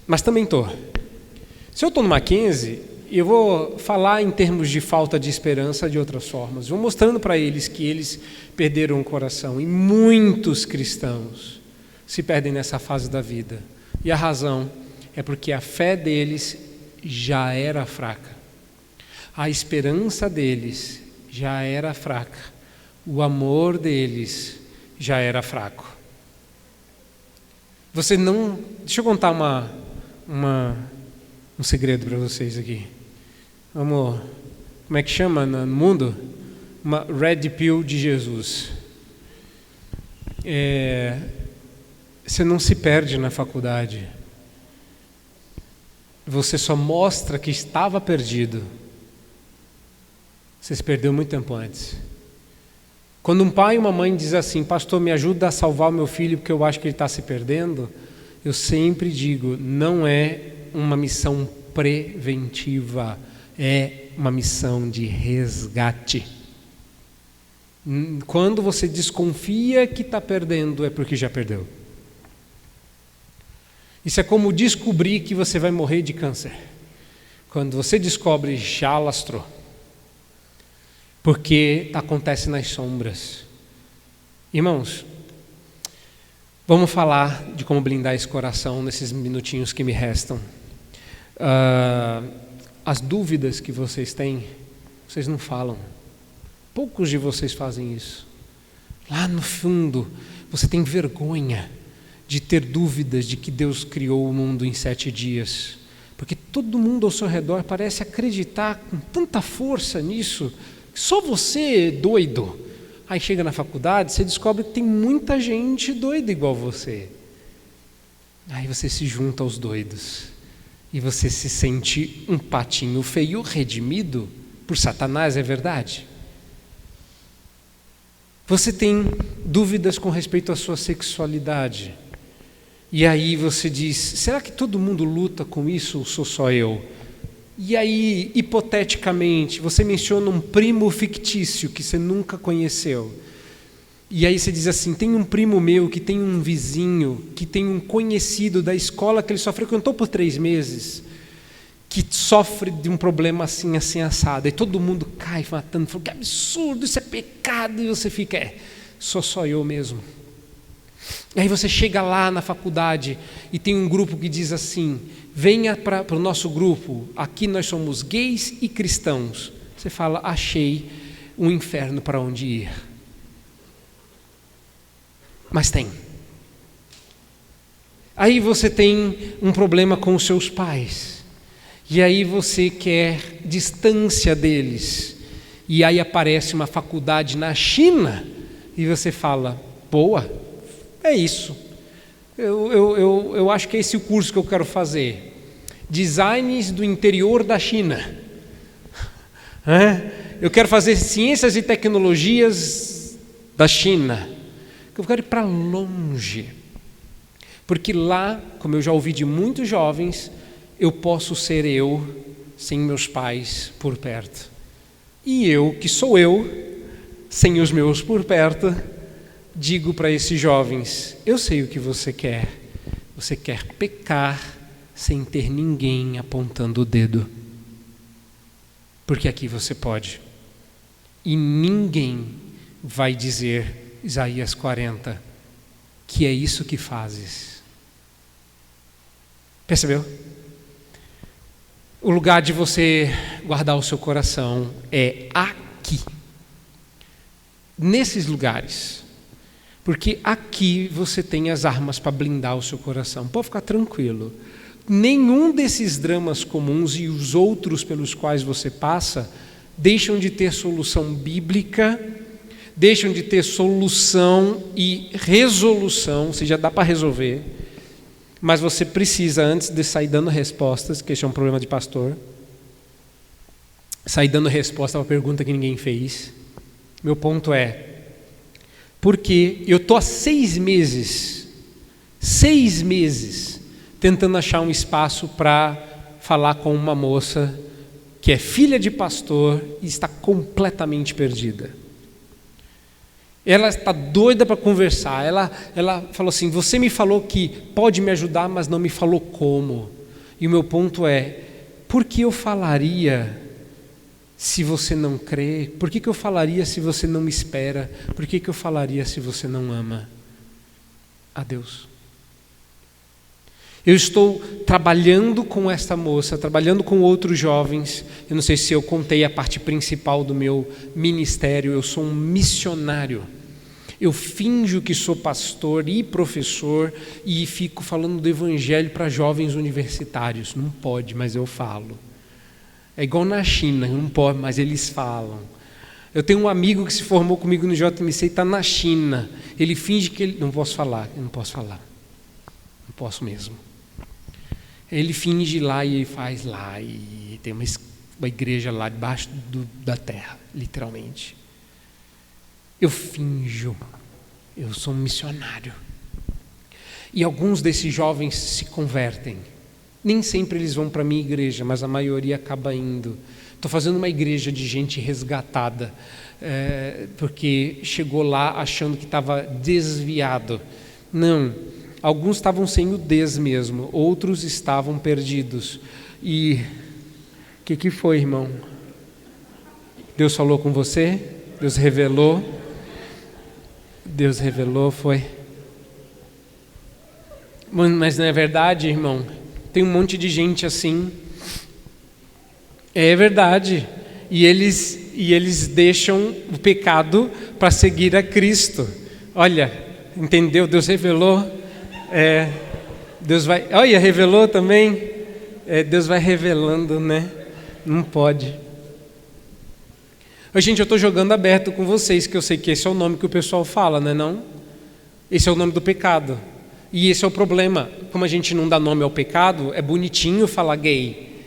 mas também estou. Se eu estou no Mackenzie, eu vou falar em termos de falta de esperança de outras formas. Vou mostrando para eles que eles perderam o coração. E muitos cristãos se perdem nessa fase da vida. E a razão é porque a fé deles já era fraca. A esperança deles já era fraca. O amor deles já era fraco. Você não... Deixa eu contar um segredo para vocês aqui. Vamos... Como é que chama no mundo? Uma red pill de Jesus. Você não se perde na faculdade. Você só mostra que estava perdido. Você se perdeu muito tempo antes. Quando um pai e uma mãe dizem assim, pastor, me ajuda a salvar o meu filho porque eu acho que ele está se perdendo, eu sempre digo, não é uma missão preventiva, é uma missão de resgate. Quando você desconfia que está perdendo, é porque já perdeu. Isso é como descobrir que você vai morrer de câncer. Quando você descobre, já lastrou. Porque acontece nas sombras. Irmãos, vamos falar de como blindar esse coração nesses minutinhos que me restam. As dúvidas que vocês têm, vocês não falam. Poucos de vocês fazem isso. Lá no fundo, você tem vergonha de ter dúvidas de que Deus criou o mundo em 7 dias. Porque todo mundo ao seu redor parece acreditar com tanta força nisso, que só você é doido. Aí chega na faculdade, você descobre que tem muita gente doida igual você. Aí você se junta aos doidos. E você se sente um patinho feio redimido por Satanás, é verdade? Você tem dúvidas com respeito à sua sexualidade. E aí você diz, será que todo mundo luta com isso ou sou só eu? E aí, hipoteticamente, você menciona um primo fictício que você nunca conheceu. E aí você diz assim, tem um primo meu que tem um vizinho, que tem um conhecido da escola que ele só frequentou por 3 meses, que sofre de um problema assim, assim, assado. E todo mundo cai matando, fala, que absurdo, isso é pecado. E você fica, sou só eu mesmo. E aí você chega lá na faculdade e tem um grupo que diz assim, venha para o nosso grupo, aqui nós somos gays e cristãos. Você fala, achei um inferno para onde ir. Mas tem. Aí você tem um problema com os seus pais. E aí você quer distância deles. E aí aparece uma faculdade na China e você fala, boa, é isso. Eu acho que é esse o curso que eu quero fazer. Designs do interior da China. Eu quero fazer ciências e tecnologias da China. Eu quero ir para longe. Porque lá, como eu já ouvi de muitos jovens, eu posso ser eu sem meus pais por perto. E eu, que sou eu, sem os meus por perto, digo para esses jovens, eu sei o que você quer. Você quer pecar sem ter ninguém apontando o dedo. Porque aqui você pode. E ninguém vai dizer, Isaías 40, que é isso que fazes. Percebeu? O lugar de você guardar o seu coração é aqui. Nesses lugares. Porque aqui você tem as armas para blindar o seu coração. Pode ficar tranquilo. Nenhum desses dramas comuns e os outros pelos quais você passa deixam de ter solução bíblica, deixam de ter solução e resolução, ou seja, dá para resolver. Mas você precisa, antes de sair dando respostas, que esse é um problema de pastor, sair dando resposta a uma pergunta que ninguém fez. Meu ponto é, porque eu estou há 6 meses, tentando achar um espaço para falar com uma moça que é filha de pastor e está completamente perdida. Ela está doida para conversar. Ela falou assim, você me falou que pode me ajudar, mas não me falou como. E o meu ponto é, por que eu falaria se você não crê? Por que eu falaria se você não me espera? Por que eu falaria se você não ama a Deus? Eu estou trabalhando com esta moça, trabalhando com outros jovens. Eu não sei se eu contei a parte principal do meu ministério. Eu sou um missionário. Eu finjo que sou pastor e professor e fico falando do evangelho para jovens universitários. Não pode, mas eu falo. É igual na China, não pode, mas eles falam. Eu tenho um amigo que se formou comigo no JMC e está na China. Ele finge que ele... Não posso falar. Não posso mesmo. Ele finge lá e ele faz lá. E tem uma igreja lá debaixo da terra, literalmente. Eu finjo. Eu sou um missionário. E alguns desses jovens se convertem. Nem sempre eles vão para a minha igreja, mas a maioria acaba indo. Estou fazendo uma igreja de gente resgatada, porque chegou lá achando que estava desviado. Não, alguns estavam sem o des mesmo, outros estavam perdidos. E o que foi, irmão? Deus falou com você? Deus revelou? Deus revelou, foi? Mas não é verdade, irmão? Tem um monte de gente assim. É verdade. E eles deixam o pecado para seguir a Cristo. Olha, entendeu? Deus revelou. Deus vai... Olha, revelou também. Deus vai revelando, né? Não pode. Gente, eu estou jogando aberto com vocês, que eu sei que esse é o nome que o pessoal fala, não é não? Esse é o nome do pecado. E esse é o problema. Como a gente não dá nome ao pecado, é bonitinho falar gay,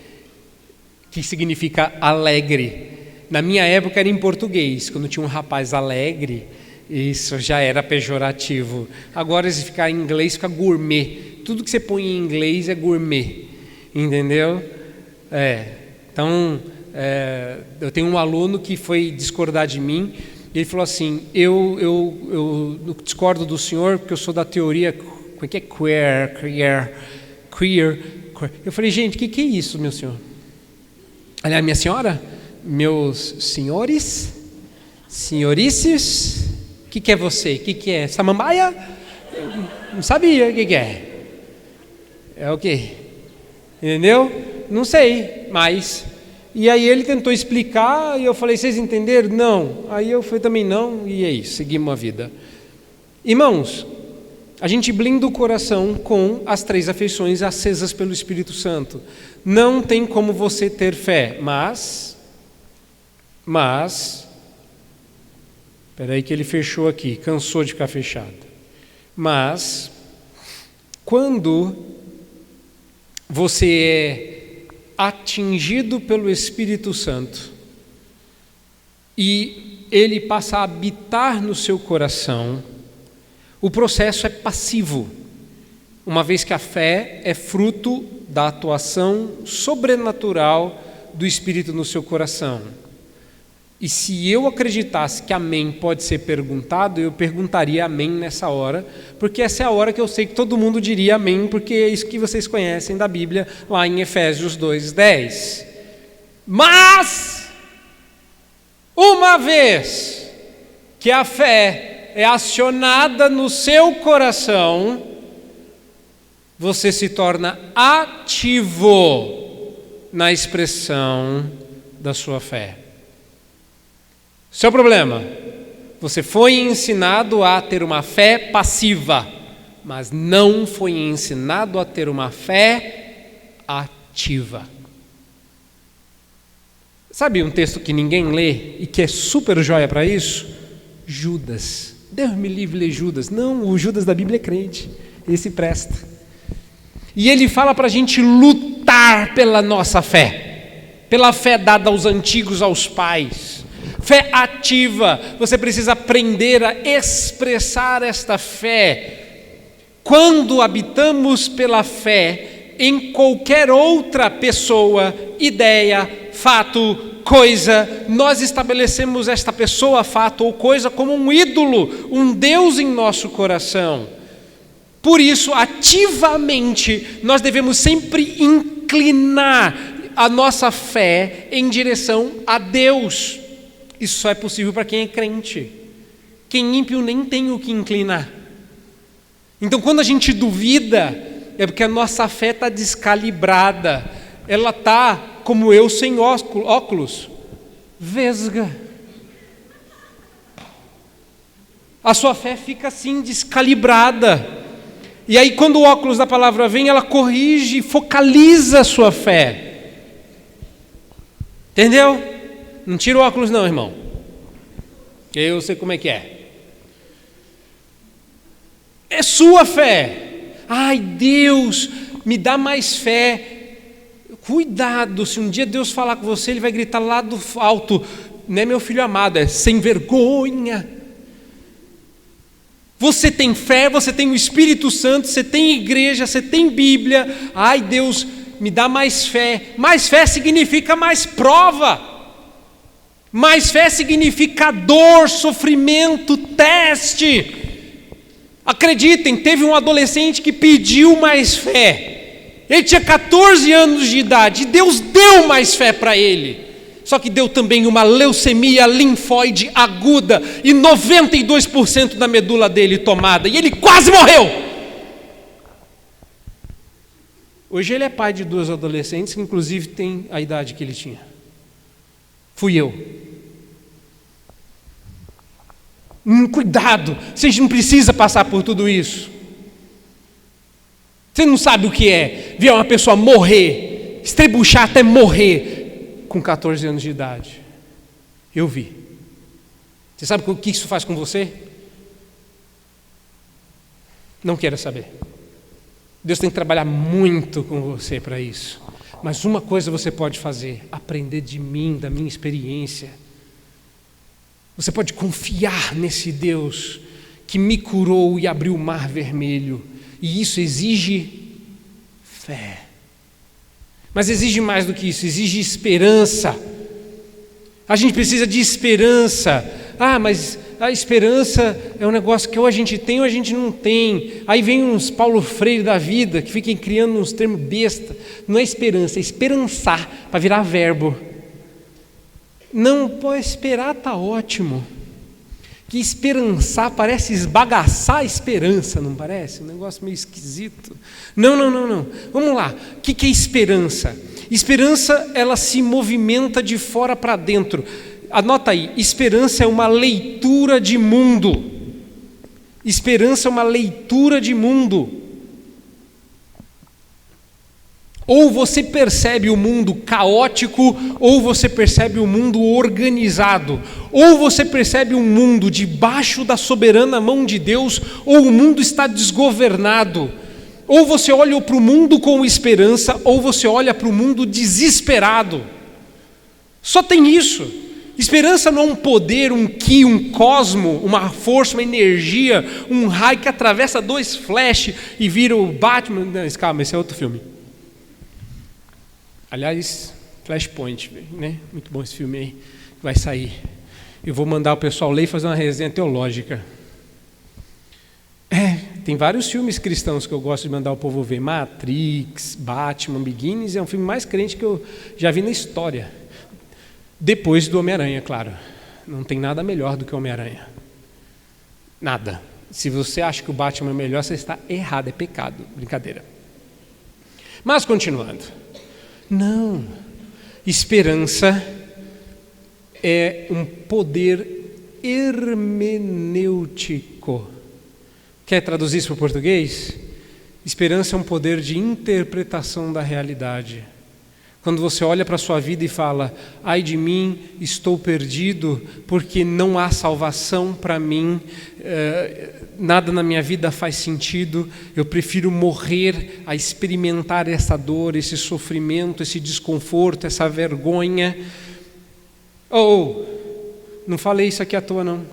que significa alegre. Na minha época era em português. Quando tinha um rapaz alegre, isso já era pejorativo. Agora, se ficar em inglês, fica gourmet. Tudo que você põe em inglês é gourmet. Entendeu? Então, eu tenho um aluno que foi discordar de mim. Ele falou assim, eu discordo do senhor porque eu sou da teoria... Como é que é? Queer. Eu falei, gente, o que é isso, meu senhor? Aliás, minha senhora? Meus senhores? Senhorices? O que é você? O que é? Samambaia? Eu não sabia o que é. É o quê? Entendeu? Não sei, mas... E aí ele tentou explicar e eu falei, vocês entenderam? Não. Aí eu falei também não, e é isso, seguimos a vida. Irmãos, a gente blinda o coração com as 3 afeições acesas pelo Espírito Santo. Não tem como você ter fé, mas... Espera aí que ele fechou aqui, cansou de ficar fechado. Mas, quando você é atingido pelo Espírito Santo e ele passa a habitar no seu coração, o processo é passivo, uma vez que a fé é fruto da atuação sobrenatural do Espírito no seu coração. E se eu acreditasse que amém pode ser perguntado, eu perguntaria amém nessa hora, porque essa é a hora que eu sei que todo mundo diria amém, porque é isso que vocês conhecem da Bíblia, lá em Efésios 2:10. Mas, uma vez que a fé é acionada no seu coração, você se torna ativo na expressão da sua fé. Seu problema: você foi ensinado a ter uma fé passiva, mas não foi ensinado a ter uma fé ativa. Sabe um texto que ninguém lê e que é super joia para isso? Judas. Deus me livre ler Judas. Não, o Judas da Bíblia é crente. Esse presta. E ele fala para a gente lutar pela nossa fé. Pela fé dada aos antigos, aos pais. Fé ativa. Você precisa aprender a expressar esta fé. Quando habitamos pela fé em qualquer outra pessoa, ideia, fato, coisa, nós estabelecemos esta pessoa, fato ou coisa como um ídolo, um Deus em nosso coração. Por isso, ativamente, nós devemos sempre inclinar a nossa fé em direção a Deus. Isso só é possível para quem é crente. Quem ímpio nem tem o que inclinar. Então, quando a gente duvida, é porque a nossa fé está descalibrada. Ela está, como eu, sem óculos, vesga. A sua fé fica assim, descalibrada. E aí, quando o óculos da palavra vem, ela corrige, focaliza a sua fé. Entendeu? Não tira o óculos não, irmão. Eu sei como é que é. É sua fé. Ai, Deus, me dá mais fé. Cuidado, se um dia Deus falar com você, Ele vai gritar lá do alto: não é meu filho amado, é sem vergonha. Você tem fé, você tem o Espírito Santo, você tem igreja, você tem Bíblia. Ai, Deus, me dá mais fé. Mais fé significa mais prova. Mais fé significa dor, sofrimento, teste. Acreditem, teve um adolescente que pediu mais fé. Ele tinha 14 anos de idade e Deus deu mais fé para ele. Só que deu também uma leucemia linfóide aguda e 92% da medula dele tomada. E ele quase morreu. Hoje ele é pai de 2 adolescentes que inclusive têm a idade que ele tinha. Fui eu. Cuidado, você não precisa passar por tudo isso. Você não sabe o que é ver uma pessoa morrer, estrebuchar até morrer com 14 anos de idade. Eu vi. Você sabe o que isso faz com você? Não quero saber. Deus tem que trabalhar muito com você para isso. Mas uma coisa você pode fazer: aprender de mim, da minha experiência. Você pode confiar nesse Deus que me curou e abriu o mar vermelho. E isso exige fé. Mas exige mais do que isso, exige esperança. A gente precisa de esperança. Ah, mas a esperança é um negócio que ou a gente tem ou a gente não tem. Aí vem uns Paulo Freire da vida que fiquem criando uns termos besta. Não é esperança, é esperançar, para virar verbo. Não, pode esperar, está ótimo. Que esperançar parece esbagaçar a esperança, não parece? Um negócio meio esquisito. Não. Vamos lá. O que é esperança? Esperança, ela se movimenta de fora para dentro. Anota aí, esperança é uma leitura de mundo. Esperança é uma leitura de mundo. Ou você percebe o mundo caótico, ou você percebe o mundo organizado. Ou você percebe um mundo debaixo da soberana mão de Deus, ou o mundo está desgovernado. Ou você olha para o mundo com esperança, ou você olha para o mundo desesperado. Só tem isso. Esperança não é um poder, um ki, um cosmo, uma força, uma energia, um raio que atravessa 2 flash e vira o Batman. Não, calma, esse é outro filme. Aliás, Flashpoint, né? Muito bom esse filme aí, vai sair. Eu vou mandar o pessoal ler e fazer uma resenha teológica. Tem vários filmes cristãos que eu gosto de mandar o povo ver. Matrix, Batman, Begins, é um filme mais crente que eu já vi na história. Depois do Homem-Aranha, claro. Não tem nada melhor do que o Homem-Aranha. Nada. Se você acha que o Batman é melhor, você está errado, é pecado. Brincadeira. Mas continuando. Não. Esperança é um poder hermenêutico. Quer traduzir isso para o português? Esperança é um poder de interpretação da realidade. Quando você olha para a sua vida e fala: ai de mim, estou perdido, porque não há salvação para mim, nada na minha vida faz sentido, eu prefiro morrer a experimentar essa dor, esse sofrimento, esse desconforto, essa vergonha. Não falei isso aqui à toa, não.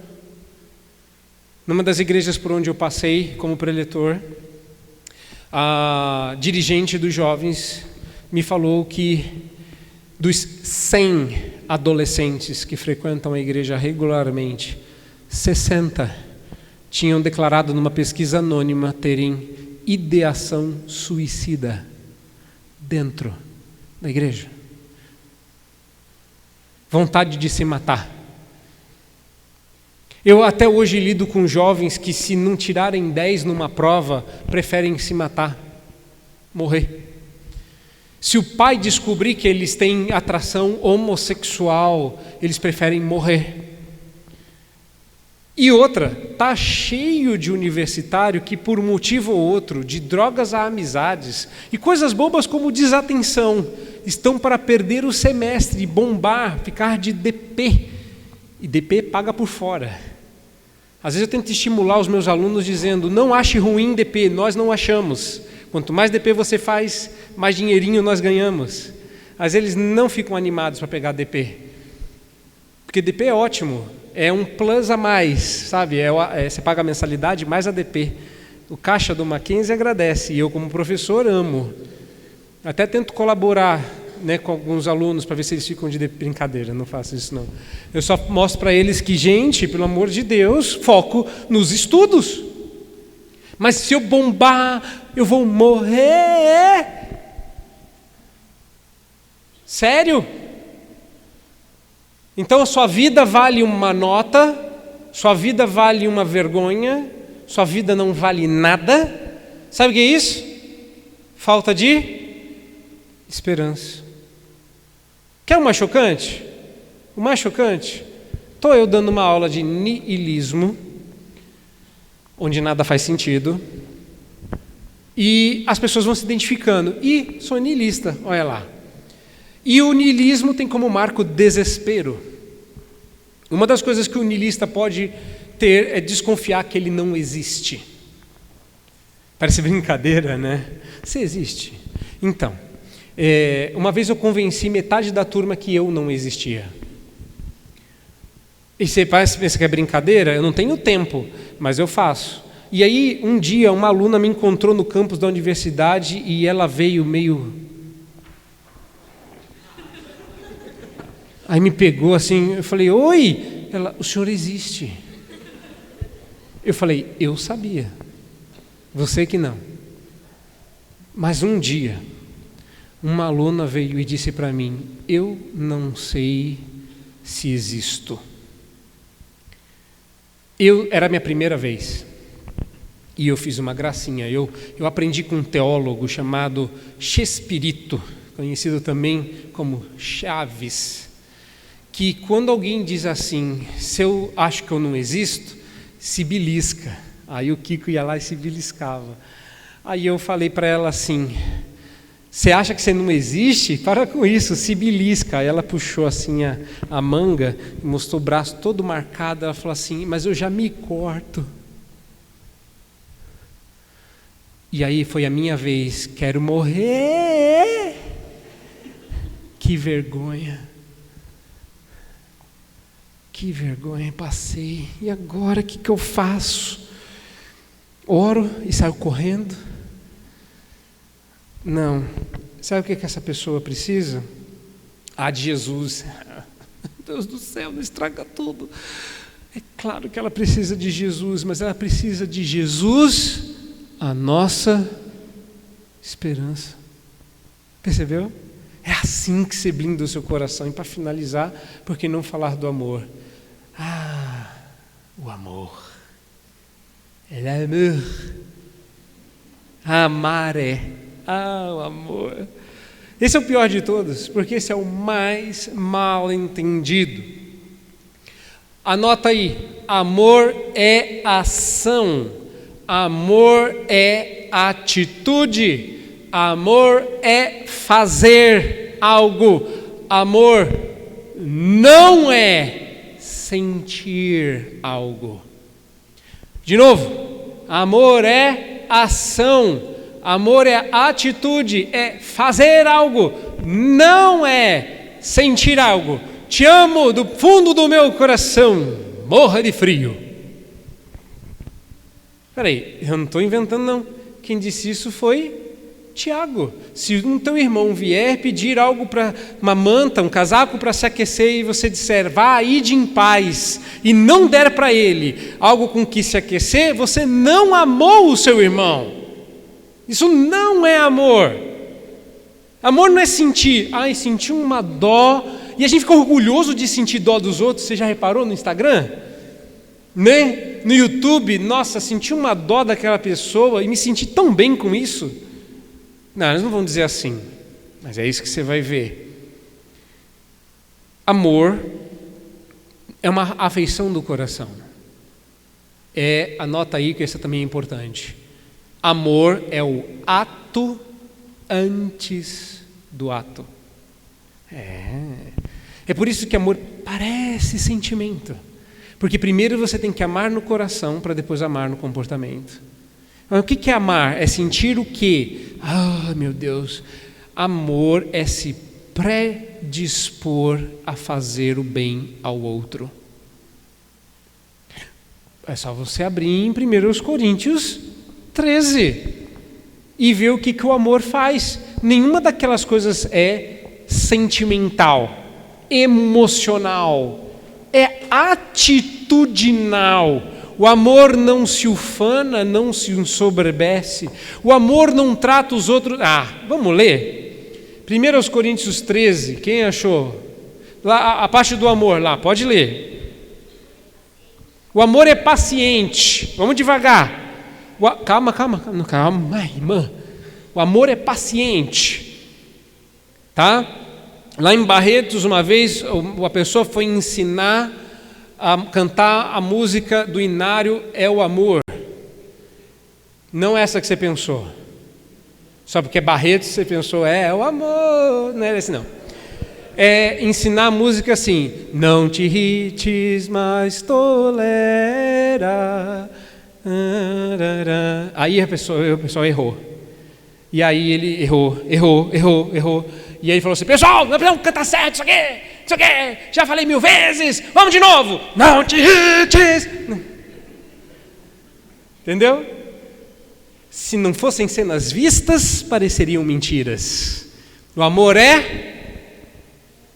Numa das igrejas por onde eu passei como preletor, a dirigente dos jovens me falou que dos 100 adolescentes que frequentam a igreja regularmente, 60 tinham declarado numa pesquisa anônima terem ideação suicida dentro da igreja. Vontade de se matar. Eu até hoje lido com jovens que, se não tirarem 10 numa prova, preferem se matar, morrer. Se o pai descobrir que eles têm atração homossexual, eles preferem morrer. E outra, está cheio de universitário que, por um motivo ou outro, de drogas a amizades e coisas bobas como desatenção, estão para perder o semestre, bombar, ficar de DP. E DP paga por fora. Às vezes eu tento estimular os meus alunos dizendo: não ache ruim DP, nós não achamos. Quanto mais DP você faz, mais dinheirinho nós ganhamos. Às vezes eles não ficam animados para pegar DP. Porque DP é ótimo, é um plus a mais, sabe? Você paga a mensalidade mais a DP. O caixa do Mackenzie agradece, e eu como professor amo. Até tento colaborar, né, com alguns alunos para ver se eles ficam de brincadeira, não faço isso não. Eu só mostro para eles que, gente, pelo amor de Deus, foco nos estudos. Mas se eu bombar, eu vou morrer. Sério? Então a sua vida vale uma nota, sua vida vale uma vergonha, sua vida não vale nada. Sabe o que é isso? Falta de esperança. Quer o mais chocante? O mais chocante? Estou eu dando uma aula de niilismo, onde nada faz sentido, e as pessoas vão se identificando. E sou niilista, olha lá. E o niilismo tem como marco desespero. Uma das coisas que o niilista pode ter é desconfiar que ele não existe. Parece brincadeira, né? Você existe. Então, uma vez eu convenci metade da turma que eu não existia. E você pensa que é brincadeira? Eu não tenho tempo, mas eu faço. E aí, um dia, uma aluna me encontrou no campus da universidade e ela veio meio... Aí me pegou assim, eu falei: oi! Ela: o senhor existe. Eu falei: eu sabia. Você que não. Mas um dia, uma aluna veio e disse para mim: eu não sei se existo. Era a minha primeira vez. E eu fiz uma gracinha. Eu aprendi com um teólogo chamado Chespirito, conhecido também como Chaves, que quando alguém diz assim: se eu acho que eu não existo, se belisca. Aí o Kiko ia lá e se beliscava. Aí eu falei para ela assim: você acha que você não existe? Para com isso, se belisca. Aí ela puxou assim a manga, mostrou o braço todo marcado. Ela falou assim: mas eu já me corto. E aí foi a minha vez. Quero morrer. Que vergonha. Que vergonha, passei. E agora o que eu faço? Oro e saio correndo? Não. Sabe o que essa pessoa precisa? De Jesus. Deus do céu, não estraga tudo. É claro que ela precisa de Jesus, mas ela precisa de Jesus, a nossa esperança. Percebeu? É assim que você blinda o seu coração. E para finalizar, por que não falar do amor? O amor. L'amour. Amar é. O amor. Esse é o pior de todos, porque esse é o mais mal entendido. Anota aí, amor é ação, amor é atitude, amor é fazer algo, amor não é sentir algo. De novo, amor é ação, amor é atitude, é fazer algo, não é sentir algo. Te amo do fundo do meu coração, morra de frio. Peraí, eu não estou inventando não. Quem disse isso foi Tiago. Se um teu irmão vier pedir algo para uma manta, um casaco para se aquecer e você disser, vá, ide em paz, e não der para ele algo com que se aquecer, você não amou o seu irmão. Isso não é amor. Amor não é sentir, senti uma dó, e a gente fica orgulhoso de sentir dó dos outros. Você já reparou no Instagram? Né? No YouTube, nossa, senti uma dó daquela pessoa e me senti tão bem com isso. Não, eles não vão dizer assim, mas é isso que você vai ver. Amor é uma afeição do coração. Anota aí que essa também é importante. Amor é o ato antes do ato. É por isso que amor parece sentimento. Porque primeiro você tem que amar no coração para depois amar no comportamento. Mas o que é amar? É sentir o quê? Meu Deus. Amor é se predispor a fazer o bem ao outro. É só você abrir em 1 Coríntios 13 e ver o que o amor faz. Nenhuma daquelas coisas é sentimental, emocional, é atitudinal. O amor não se ufana, não se ensoberbece. O amor não trata os outros. Vamos ler? 1 Coríntios 13, quem achou? Lá, a parte do amor, lá, pode ler. O amor é paciente. Vamos devagar. Calma, irmã. O amor é paciente. Tá? Lá em Barretos, uma vez, uma pessoa foi ensinar a cantar a música do Inário É o Amor. Não essa que você pensou. Só porque é Barretos você pensou, é o amor. Não é esse não. É ensinar a música assim: não te irrites, mas tolera. Aí o pessoal errou. E aí ele errou. E aí ele falou assim: pessoal, nós precisamos cantar certo isso aqui, já falei 1000 vezes, vamos de novo. Não te irrites. Entendeu? Se não fossem cenas vistas, pareceriam mentiras. O amor é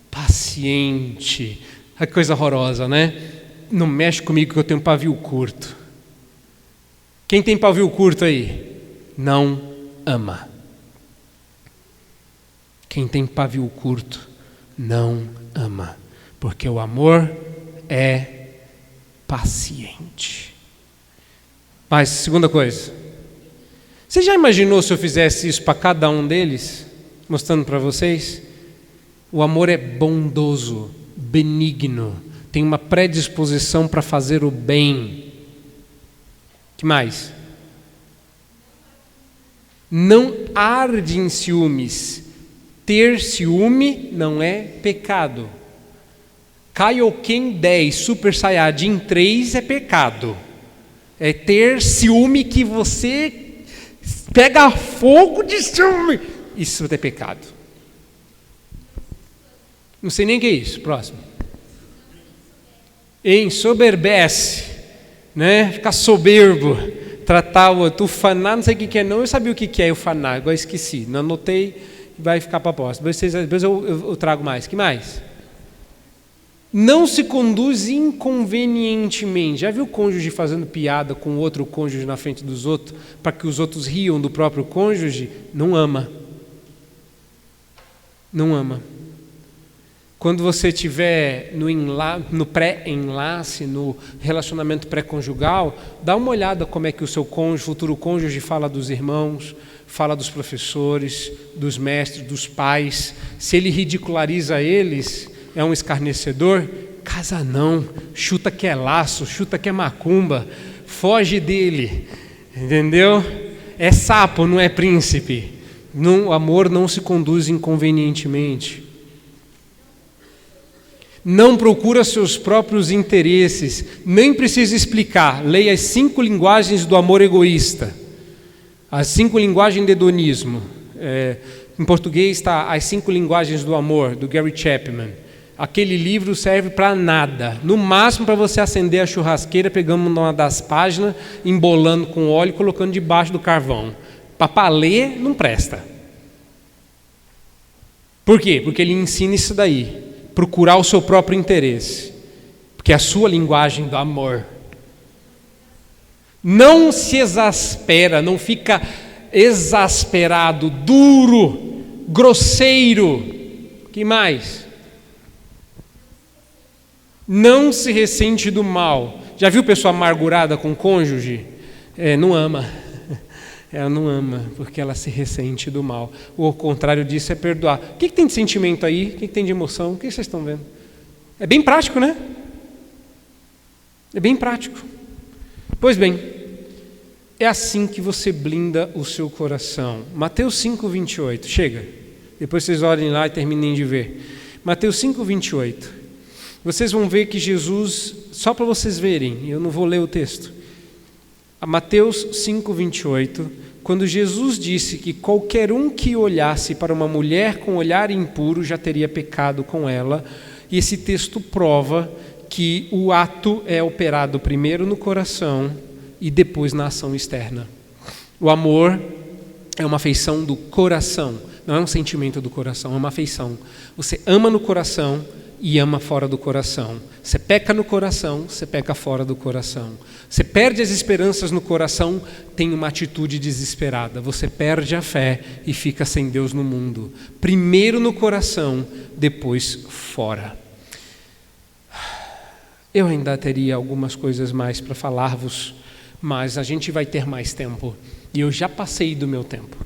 paciente. Que coisa horrorosa, né? Não mexe comigo que eu tenho pavio curto. Quem tem pavio curto aí? Não ama. Quem tem pavio curto não ama, porque o amor é paciente. Mas, segunda coisa, você já imaginou se eu fizesse isso para cada um deles, mostrando para vocês? O amor é bondoso, benigno, tem uma predisposição para fazer o bem. Que mais? Não arde em ciúmes. Ter ciúme não é pecado. Kaioken 10, Super Saiyajin 3 é pecado. É ter ciúme que você pega fogo de ciúme. Isso é pecado. Não sei nem o que é isso. Próximo. Ensoberbece, né? Ficar soberbo. Tratar o outro. Ufanar, não sei o que é não. Eu sabia o que é ufanar, agora esqueci. Não anotei. Vai ficar para a próxima. Depois eu trago mais. Que mais? Não se conduz inconvenientemente. Já viu o cônjuge fazendo piada com outro cônjuge na frente dos outros para que os outros riam do próprio cônjuge? Não ama. Não ama. Quando você estiver no pré-enlace, no relacionamento pré-conjugal, dá uma olhada como é que o seu futuro cônjuge fala dos irmãos, fala dos professores, dos mestres, dos pais. Se ele ridiculariza eles, é um escarnecedor, casa não, chuta que é laço, chuta que é macumba, foge dele, entendeu? É sapo, não é príncipe. O amor não se conduz inconvenientemente. Não procura seus próprios interesses, nem precisa explicar. Leia as 5 linguagens do amor egoísta, as 5 linguagens do hedonismo. Em português está As 5 Linguagens do Amor, do Gary Chapman. Aquele livro serve para nada, no máximo para você acender a churrasqueira, pegando uma das páginas, embolando com óleo e colocando debaixo do carvão. Para ler, não presta. Por quê? Porque ele ensina isso daí. Procurar o seu próprio interesse, porque é a sua linguagem do amor. Não se exaspera, não fica exasperado, duro, grosseiro. Que mais? Não se ressente do mal. Já viu pessoa amargurada com cônjuge? Não ama. Ela não ama, porque ela se ressente do mal. O contrário disso é perdoar. O que tem de sentimento aí? O que tem de emoção? O que vocês estão vendo? É bem prático, né? É bem prático. Pois bem, é assim que você blinda o seu coração. Mateus 5:28. Chega. Depois vocês olhem lá e terminem de ver. Mateus 5:28. Vocês vão ver que Jesus, só para vocês verem, eu não vou ler o texto. Mateus 5:28, quando Jesus disse que qualquer um que olhasse para uma mulher com olhar impuro já teria pecado com ela, e esse texto prova que o ato é operado primeiro no coração e depois na ação externa. O amor é uma afeição do coração, não é um sentimento do coração, é uma afeição. Você ama no coração e ama fora do coração. Você peca no coração, você peca fora do coração. Você perde as esperanças no coração, tem uma atitude desesperada. Você perde a fé e fica sem Deus no mundo. Primeiro no coração, depois fora. Eu ainda teria algumas coisas mais para falar-vos, mas a gente vai ter mais tempo. E eu já passei do meu tempo.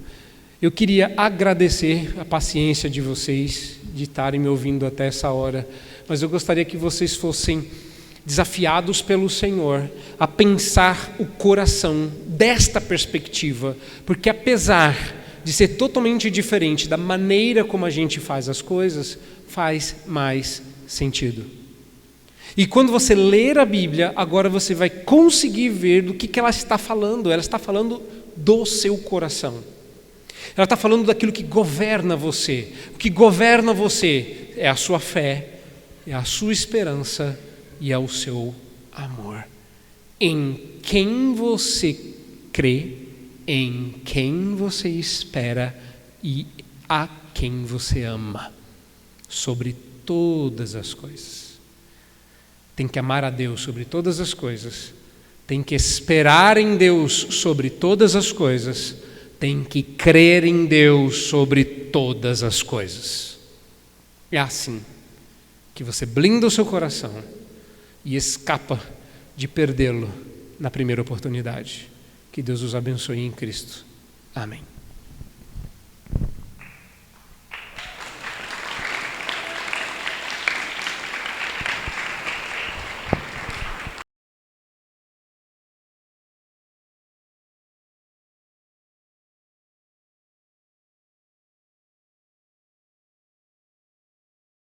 Eu queria agradecer a paciência de vocês, de estarem me ouvindo até essa hora, mas eu gostaria que vocês fossem desafiados pelo Senhor a pensar o coração desta perspectiva, porque apesar de ser totalmente diferente da maneira como a gente faz as coisas, faz mais sentido. E quando você ler a Bíblia, agora você vai conseguir ver do que ela está falando. Ela está falando do seu coração. Ela está falando daquilo que governa você. O que governa você é a sua fé, é a sua esperança e é o seu amor. Em quem você crê, em quem você espera e a quem você ama, sobre todas as coisas. Tem que amar a Deus sobre todas as coisas, tem que esperar em Deus sobre todas as coisas, tem que crer em Deus sobre todas as coisas. É assim que você blinda o seu coração e escapa de perdê-lo na primeira oportunidade. Que Deus os abençoe em Cristo. Amém.